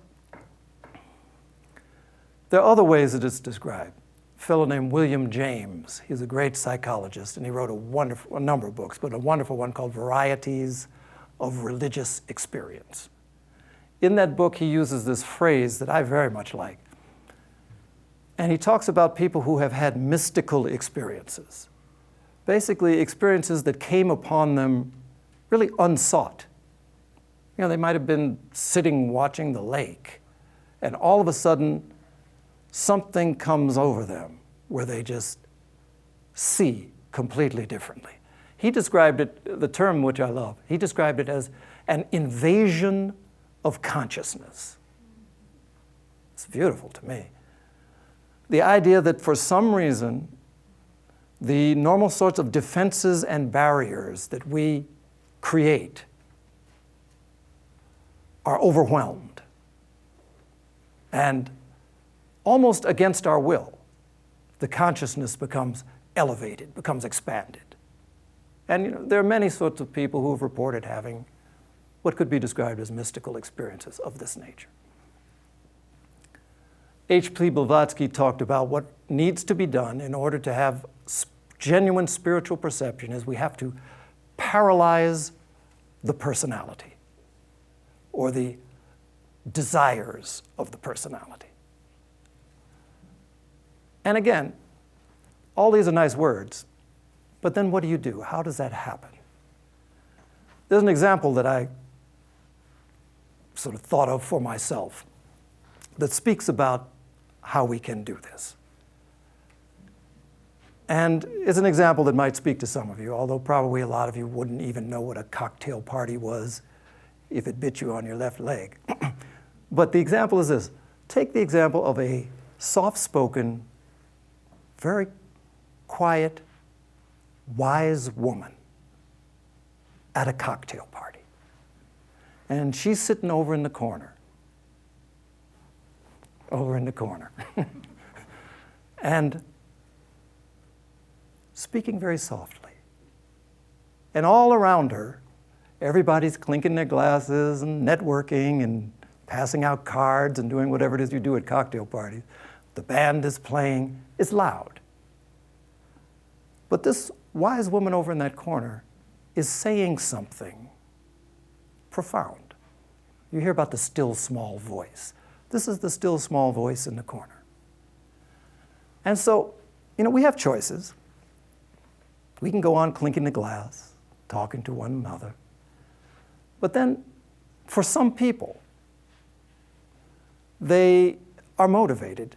there are other ways that it's described. A fellow named William James, he's a great psychologist, and he wrote a number of books, but a wonderful one called Varieties of Religious Experience. In that book, he uses this phrase that I very much like. And he talks about people who have had mystical experiences. Basically, experiences that came upon them really unsought. You know, they might have been sitting watching the lake, and all of a sudden, something comes over them where they just see completely differently. He described it, the term which I love, he described it as an invasion of consciousness. It's beautiful to me. The idea that for some reason, the normal sorts of defenses and barriers that we create are overwhelmed. And almost against our will, the consciousness becomes elevated, becomes expanded. And you know, there are many sorts of people who have reported having what could be described as mystical experiences of this nature. H.P. Blavatsky talked about what needs to be done in order to have genuine spiritual perception is we have to paralyze the personality or the desires of the personality. And again, all these are nice words, but then what do you do? How does that happen? There's an example that I sort of thought of for myself that speaks about how we can do this. And it's an example that might speak to some of you, although probably a lot of you wouldn't even know what a cocktail party was if it bit you on your left leg. But the example is this. Take the example of a soft-spoken, very quiet, wise woman at a cocktail party. And she's sitting over in the corner. And speaking very softly. And all around her, everybody's clinking their glasses and networking and passing out cards and doing whatever it is you do at cocktail parties. The band is playing. It's loud. But this wise woman over in that corner is saying something profound. You hear about the still small voice. This is the still small voice in the corner. And so, you know, we have choices. We can go on clinking the glass, talking to one another. But then, for some people, they are motivated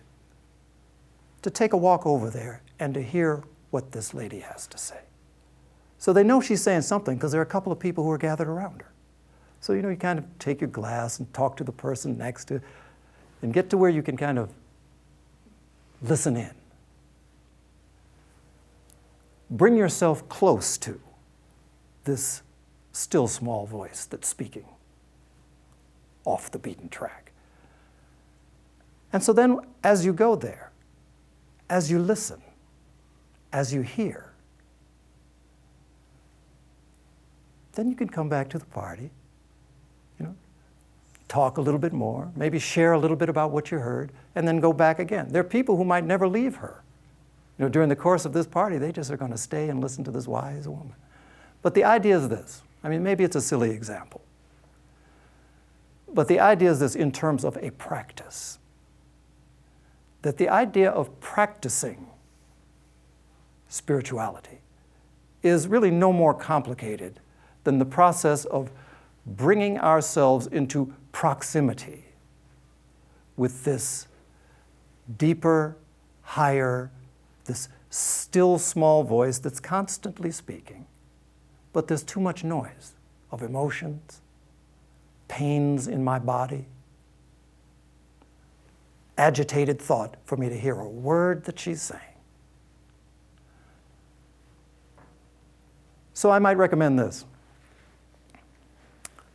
to take a walk over there and to hear what this lady has to say. So they know she's saying something because there are a couple of people who are gathered around her. So, you know, you kind of take your glass and talk to the person next to, and get to where you can kind of listen in. Bring yourself close to this still small voice that's speaking off the beaten track. And so then, as you go there, as you listen, as you hear, then you can come back to the party, you know, talk a little bit more, maybe share a little bit about what you heard, and then go back again. There are people who might never leave her. You know, during the course of this party, they just are going to stay and listen to this wise woman. But the idea is this. I mean, maybe it's a silly example. But the idea is this in terms of a practice. That the idea of practicing spirituality is really no more complicated than the process of bringing ourselves into proximity with this deeper, higher, this still small voice that's constantly speaking, but there's too much noise of emotions, pains in my body, agitated thought for me to hear a word that she's saying. So I might recommend this: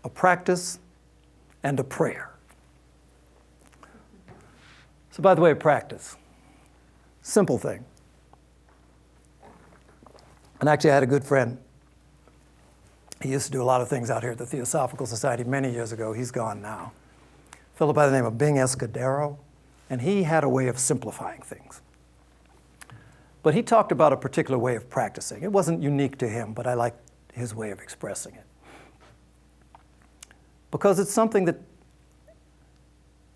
a practice and a prayer. So by the way, practice. Simple thing. And actually I had a good friend. He used to do a lot of things out here at the Theosophical Society many years ago. He's gone now. A fellow by the name of Bing Escudero. And he had a way of simplifying things. But he talked about a particular way of practicing. It wasn't unique to him, but I liked his way of expressing it. Because it's something that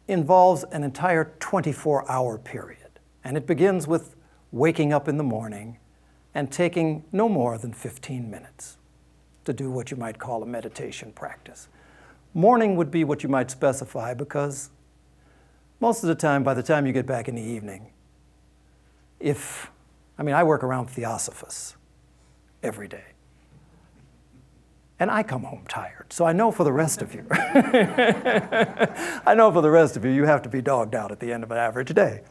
involves an entire 24-hour period. And it begins with waking up in the morning and taking no more than 15 minutes to do what you might call a meditation practice. Morning would be what you might specify, because most of the time, by the time you get back in the evening, I work around Theosophists every day. And I come home tired. So I know for the rest of you, you have to be dogged out at the end of an average day.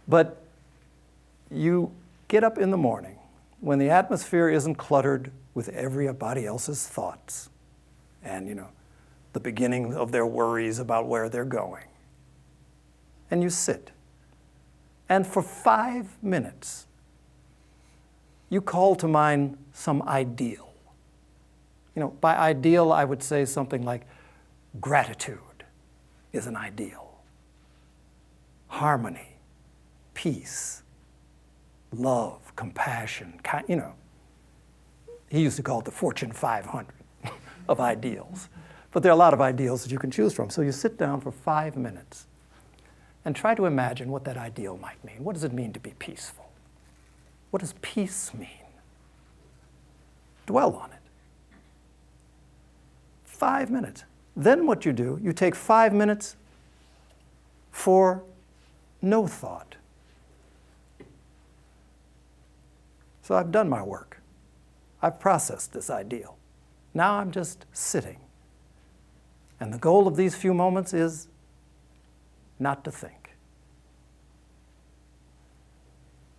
But you get up in the morning when the atmosphere isn't cluttered with everybody else's thoughts and, the beginning of their worries about where they're going. And you sit. And for 5 minutes, you call to mind some ideal. By ideal, I would say something like gratitude is an ideal. Harmony, peace, love, compassion, He used to call it the Fortune 500 of ideals. But there are a lot of ideals that you can choose from. So you sit down for 5 minutes and try to imagine what that ideal might mean. What does it mean to be peaceful? What does peace mean? Dwell on it. 5 minutes. Then what you do, you take 5 minutes for no thought. So I've done my work. I've processed this ideal. Now I'm just sitting. And the goal of these few moments is not to think.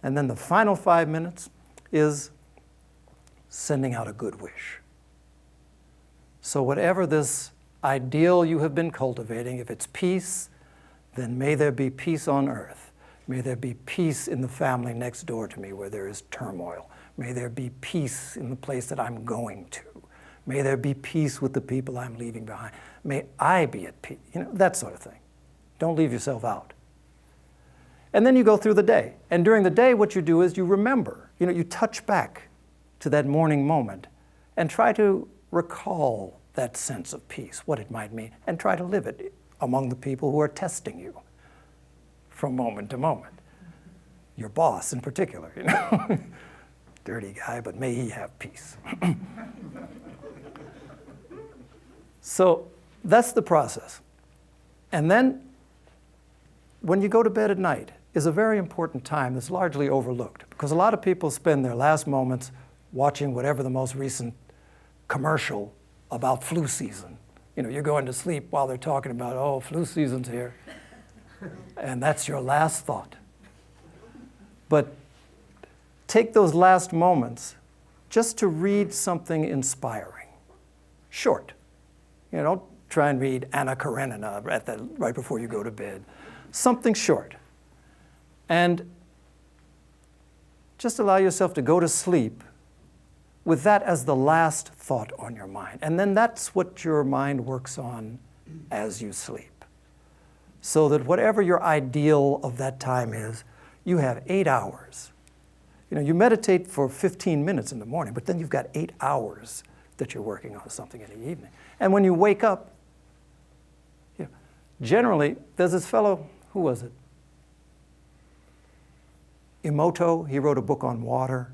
And then the final 5 minutes is sending out a good wish. So whatever this ideal you have been cultivating, if it's peace, then may there be peace on earth. May there be peace in the family next door to me where there is turmoil. May there be peace in the place that I'm going to. May there be peace with the people I'm leaving behind. May I be at peace. That sort of thing. Don't leave yourself out. And then you go through the day. And during the day, what you do is you remember. You touch back to that morning moment and try to recall that sense of peace, what it might mean, and try to live it among the people who are testing you from moment to moment. Your boss in particular, Dirty guy, but may he have peace. So that's the process. And then when you go to bed at night is a very important time that's largely overlooked, because a lot of people spend their last moments watching whatever the most recent commercial about flu season. You're going to sleep while they're talking about, oh, flu season's here. And that's your last thought. But take those last moments just to read something inspiring. Short. Don't try and read Anna Karenina right before you go to bed. Something short. And just allow yourself to go to sleep with that as the last thought on your mind. And then that's what your mind works on as you sleep. So that whatever your ideal of that time is, you have 8 hours. You meditate for 15 minutes in the morning, but then you've got 8 hours that you're working on something in the evening. And when you wake up, generally, there's this fellow, who was it? Emoto, he wrote a book on water.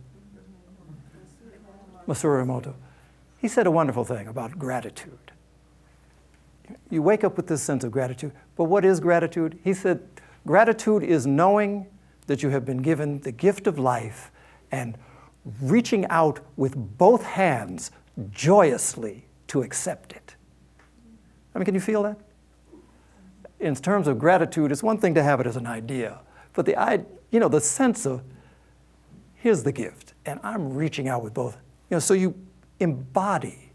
Masaru Emoto. He said a wonderful thing about gratitude. You wake up with this sense of gratitude, but what is gratitude? He said, gratitude is knowing that you have been given the gift of life and reaching out with both hands joyously to accept it. I mean, can you feel that? In terms of gratitude, it's one thing to have it as an idea, but the sense of, here's the gift, and I'm reaching out with both. So you embody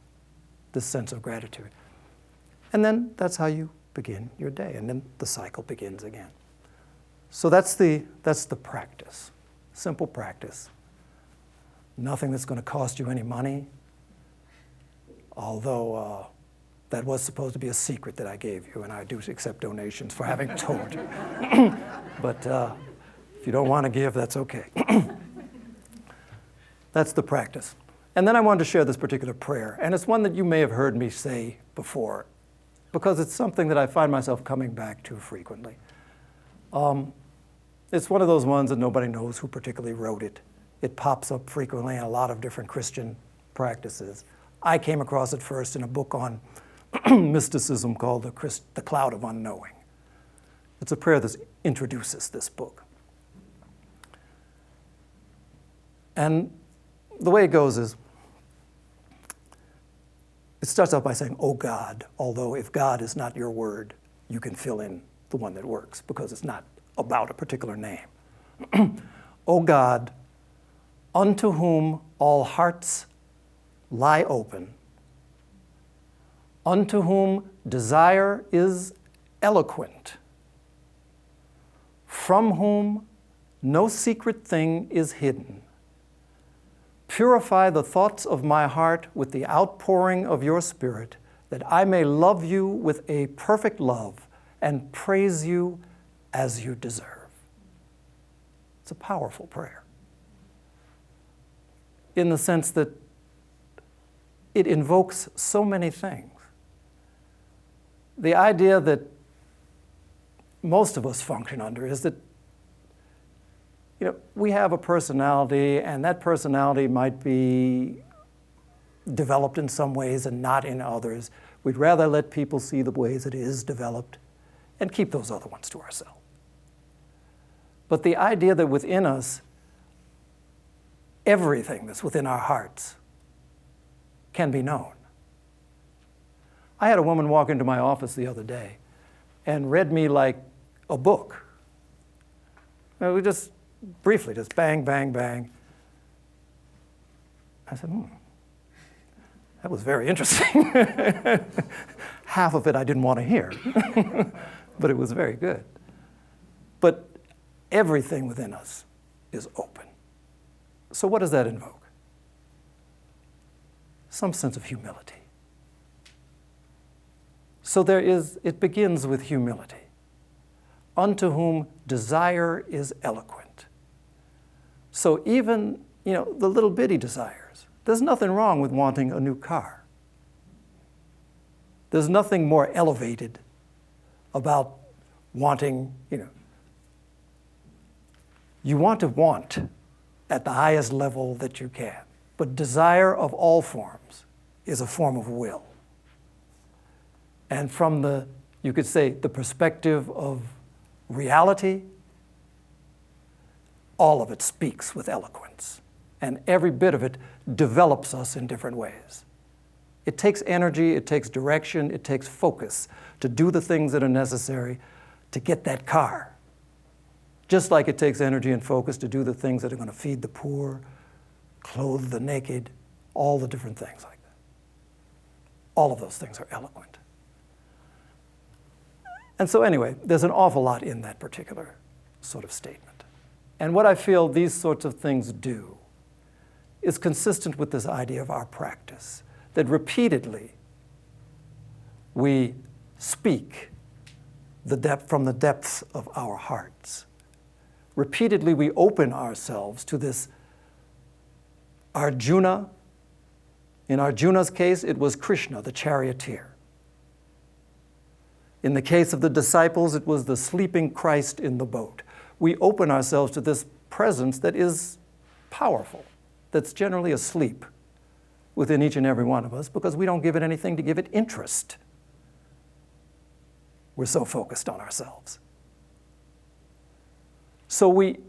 the sense of gratitude. And then that's how you begin your day, and then the cycle begins again. So that's the practice, simple practice. Nothing that's going to cost you any money, although that was supposed to be a secret that I gave you, and I do accept donations for having told you. But if you don't want to give, that's okay. That's the practice. And then I wanted to share this particular prayer, and it's one that you may have heard me say before, because it's something that I find myself coming back to frequently. It's one of those ones that nobody knows who particularly wrote it. It pops up frequently in a lot of different Christian practices. I came across it first in a book on mysticism called The Cloud of Unknowing. It's a prayer that introduces this book. And the way it goes is, it starts out by saying, "Oh God," although if God is not your word, you can fill in the one that works because it's not about a particular name. "O God, unto whom all hearts lie open, unto whom desire is eloquent, from whom no secret thing is hidden, purify the thoughts of my heart with the outpouring of your Spirit, that I may love you with a perfect love and praise you as you deserve." It's a powerful prayer, in the sense that it invokes so many things. The idea that most of us function under is that we have a personality, and that personality might be developed in some ways and not in others. We'd rather let people see the ways it is developed and keep those other ones to ourselves. But the idea that within us, everything that's within our hearts can be known. I had a woman walk into my office the other day and read me like a book. We just briefly, just bang, bang, bang. I said, that was very interesting. Half of it I didn't want to hear, but it was very good. But everything within us is open. So what does that invoke? Some sense of humility. So it begins with humility. Unto whom desire is eloquent. So even, the little bitty desires, there's nothing wrong with wanting a new car. There's nothing more elevated about wanting, you want to want at the highest level that you can. But desire of all forms is a form of will. And from you could say, the perspective of reality, all of it speaks with eloquence. And every bit of it develops us in different ways. It takes energy, it takes direction, it takes focus to do the things that are necessary to get that car. Just like it takes energy and focus to do the things that are going to feed the poor, clothe the naked, all the different things like that. All of those things are eloquent. And so anyway, there's an awful lot in that particular sort of statement. And what I feel these sorts of things do is consistent with this idea of our practice, that repeatedly we speak from the depths of our hearts. Repeatedly we open ourselves to this Arjuna. In Arjuna's case, it was Krishna, the charioteer. In the case of the disciples, it was the sleeping Christ in the boat. We open ourselves to this presence that is powerful, that's generally asleep within each and every one of us because we don't give it anything to give it interest. We're so focused on ourselves. So we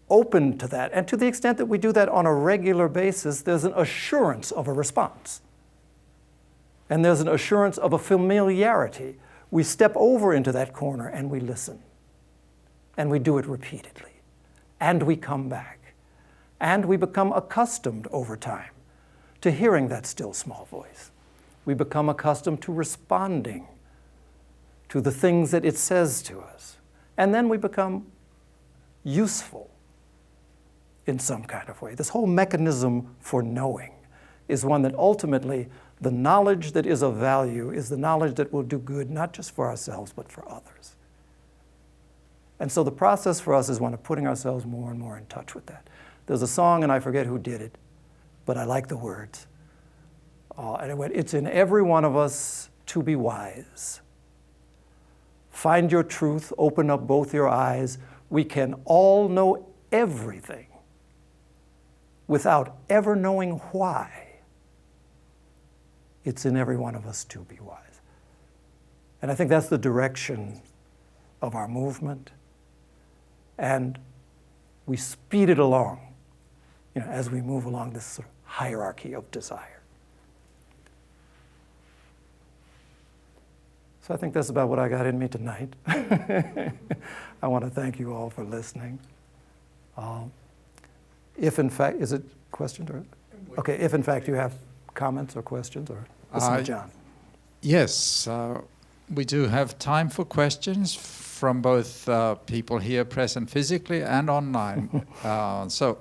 open to that, and to the extent that we do that on a regular basis, there's an assurance of a response. And there's an assurance of a familiarity. We step over into that corner and we listen. And we do it repeatedly. And we come back. And we become accustomed over time to hearing that still small voice. We become accustomed to responding to the things that it says to us. And then we become useful in some kind of way. This whole mechanism for knowing is one that ultimately the knowledge that is of value is the knowledge that will do good not just for ourselves but for others. And so the process for us is one of putting ourselves more and more in touch with that. There's a song, and I forget who did it, but I like the words. And it went, "It's in every one of us to be wise. Find your truth, open up both your eyes. We can all know everything without ever knowing why. It's in every one of us to be wise." And I think that's the direction of our movement. And we speed it along, as we move along this sort of hierarchy of desire. So I think that's about what I got in me tonight. I want to thank you all for listening. If in fact, is it questions? Okay, if in fact you have comments or questions, or listen to John. Yes, we do have time for questions from both people here present physically and online. So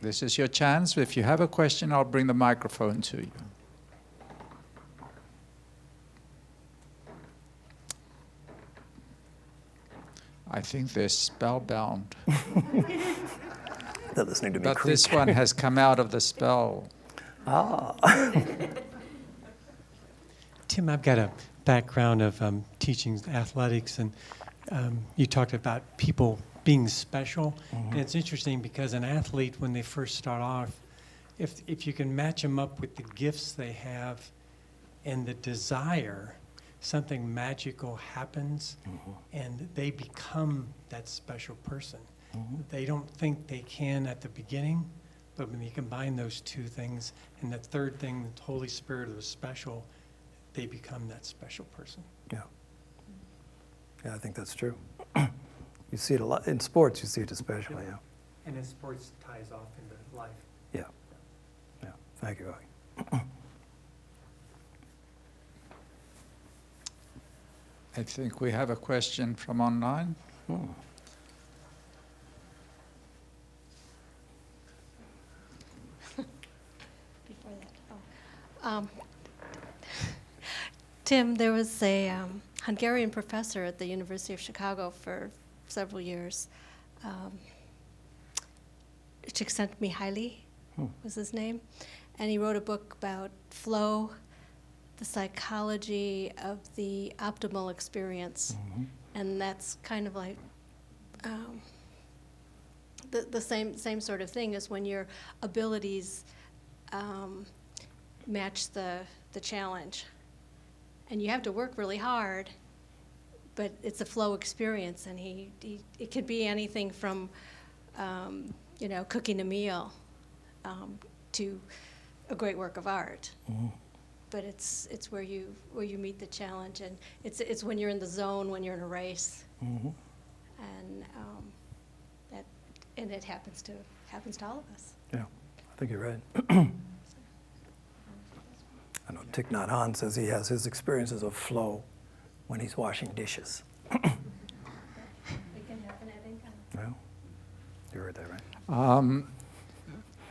this is your chance. If you have a question, I'll bring the microphone to you. I think they're spellbound. They're listening to me But creak. this one has come out of the spell. Tim, I've got a background of teaching athletics, and you talked about people being special. Mm-hmm. And it's interesting because an athlete, when they first start off, if you can match them up with the gifts they have and the desire, something magical happens, mm-hmm. and they become that special person. Mm-hmm. They don't think they can at the beginning, but when you combine those two things, and the third thing, the Holy Spirit of the special, they become that special person. Yeah. Yeah, I think that's true. You see it a lot in sports. You see it especially. Yeah. And in sports, ties off into life. Yeah. Yeah. Thank you, Augie. I think we have a question from online. Before that, Tim, there was a Hungarian professor at the University of Chicago for several years. Csikszentmihalyi was his name, and he wrote a book about flow, the psychology of the optimal experience, mm-hmm. and that's kind of like the same sort of thing as when your abilities match the challenge, and you have to work really hard, but it's a flow experience, and it could be anything from cooking a meal to a great work of art. Mm-hmm. But it's where you meet the challenge, and it's when you're in the zone, when you're in a race, mm-hmm. and it happens to all of us. Yeah, I think you're right. I know Thich Nhat Hanh says he has his experiences of flow when he's washing dishes. It can happen at any time. Well, you heard that right.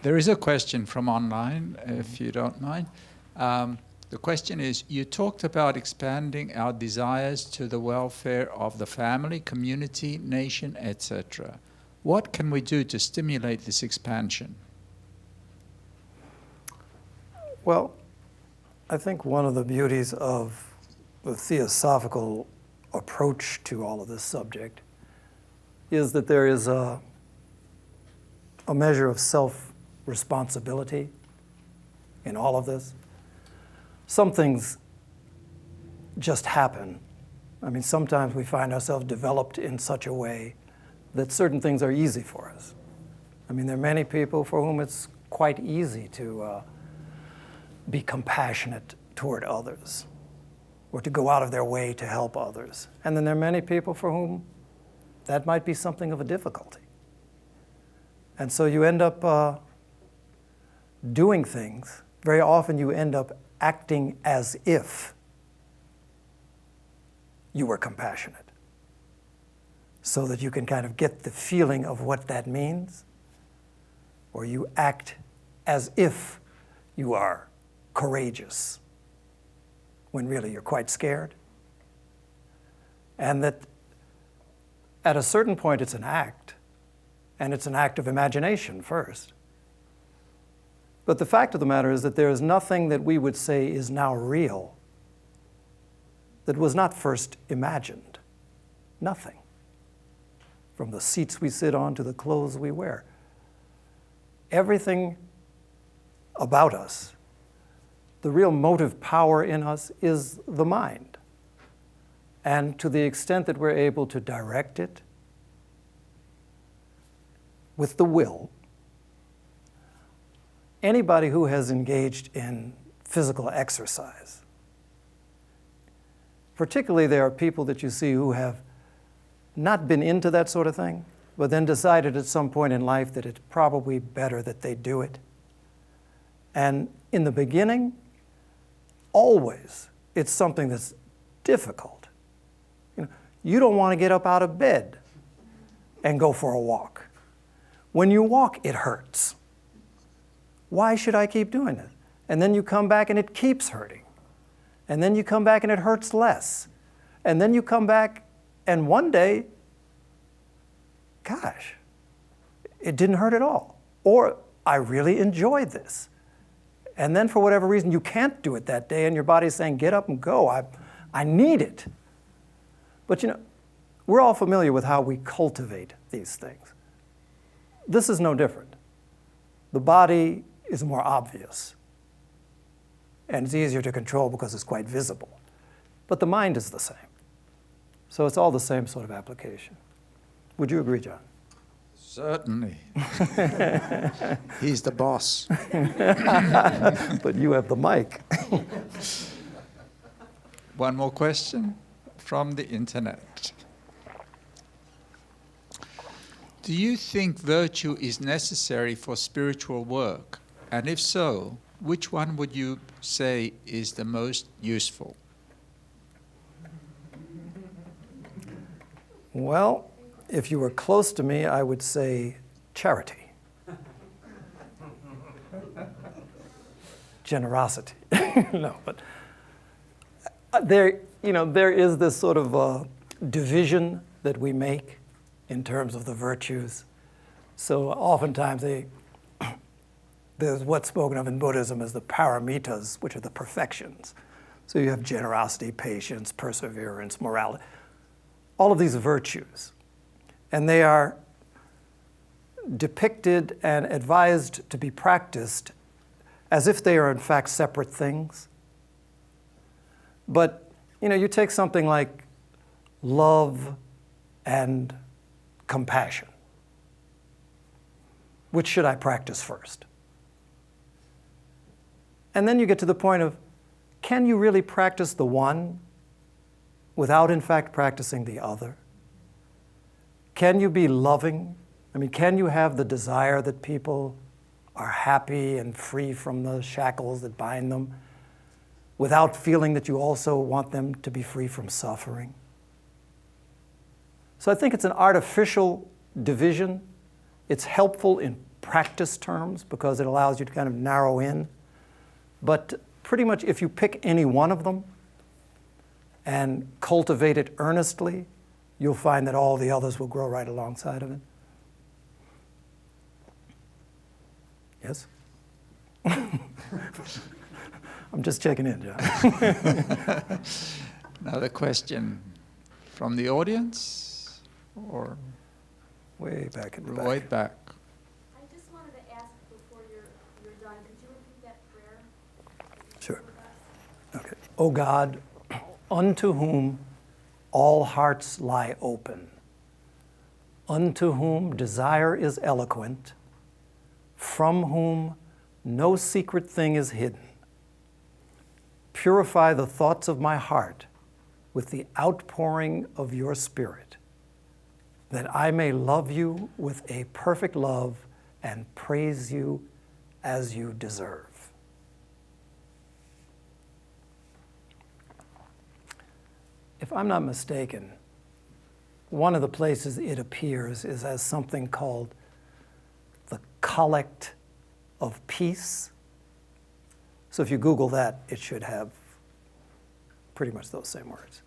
There is a question from online, if you don't mind. The question is, you talked about expanding our desires to the welfare of the family, community, nation, etc. What can we do to stimulate this expansion? Well, I think one of the beauties of the theosophical approach to all of this subject is that there is a measure of self-responsibility in all of this. Some things just happen. I mean, sometimes we find ourselves developed in such a way that certain things are easy for us. I mean, there are many people for whom it's quite easy to be compassionate toward others or to go out of their way to help others. And then there are many people for whom that might be something of a difficulty. And so you end up doing things. Very often you end up acting as if you were compassionate, so that you can kind of get the feeling of what that means, or you act as if you are courageous when really you're quite scared. And that at a certain point it's an act, and it's an act of imagination first. But the fact of the matter is that there is nothing that we would say is now real that was not first imagined. Nothing. From the seats we sit on to the clothes we wear. Everything about us, the real motive power in us is the mind. And to the extent that we're able to direct it with the will, anybody who has engaged in physical exercise, particularly there are people that you see who have not been into that sort of thing, but then decided at some point in life that it's probably better that they do it. And in the beginning, always, it's something that's difficult. You don't want to get up out of bed and go for a walk. When you walk, it hurts. Why should I keep doing it? And then you come back and it keeps hurting. And then you come back and it hurts less. And then you come back and one day, gosh, it didn't hurt at all. Or I really enjoyed this. And then for whatever reason, you can't do it that day and your body's saying, get up and go. I need it. But we're all familiar with how we cultivate these things. This is no different. The body is more obvious. And it's easier to control because it's quite visible. But the mind is the same. So it's all the same sort of application. Would you agree, John? Certainly. He's the boss. But you have the mic. One more question from the internet. Do you think virtue is necessary for spiritual work? And if so, which one would you say is the most useful? Well, if you were close to me, I would say charity. Generosity. No, but there is this sort of division that we make in terms of the virtues. So oftentimes there's what's spoken of in Buddhism as the paramitas, which are the perfections. So you have generosity, patience, perseverance, morality, all of these virtues. And they are depicted and advised to be practiced as if they are in fact separate things. But you take something like love and compassion. Which should I practice first? And then you get to the point of, can you really practice the one without in fact practicing the other? Can you be loving? I mean, can you have the desire that people are happy and free from the shackles that bind them without feeling that you also want them to be free from suffering? So I think it's an artificial division. It's helpful in practice terms because it allows you to kind of narrow in. But pretty much if you pick any one of them and cultivate it earnestly, you'll find that all the others will grow right alongside of it. Yes? I'm just checking in, John. Another question from the audience? Or way back in the way back? I just wanted to ask before you're done, could you repeat that prayer? Okay. O God, unto whom all hearts lie open, unto whom desire is eloquent, from whom no secret thing is hidden, purify the thoughts of my heart with the outpouring of your Spirit, that I may love you with a perfect love and praise you as you deserve. If I'm not mistaken, one of the places it appears is as something called the Collect of Peace. So if you Google that, it should have pretty much those same words.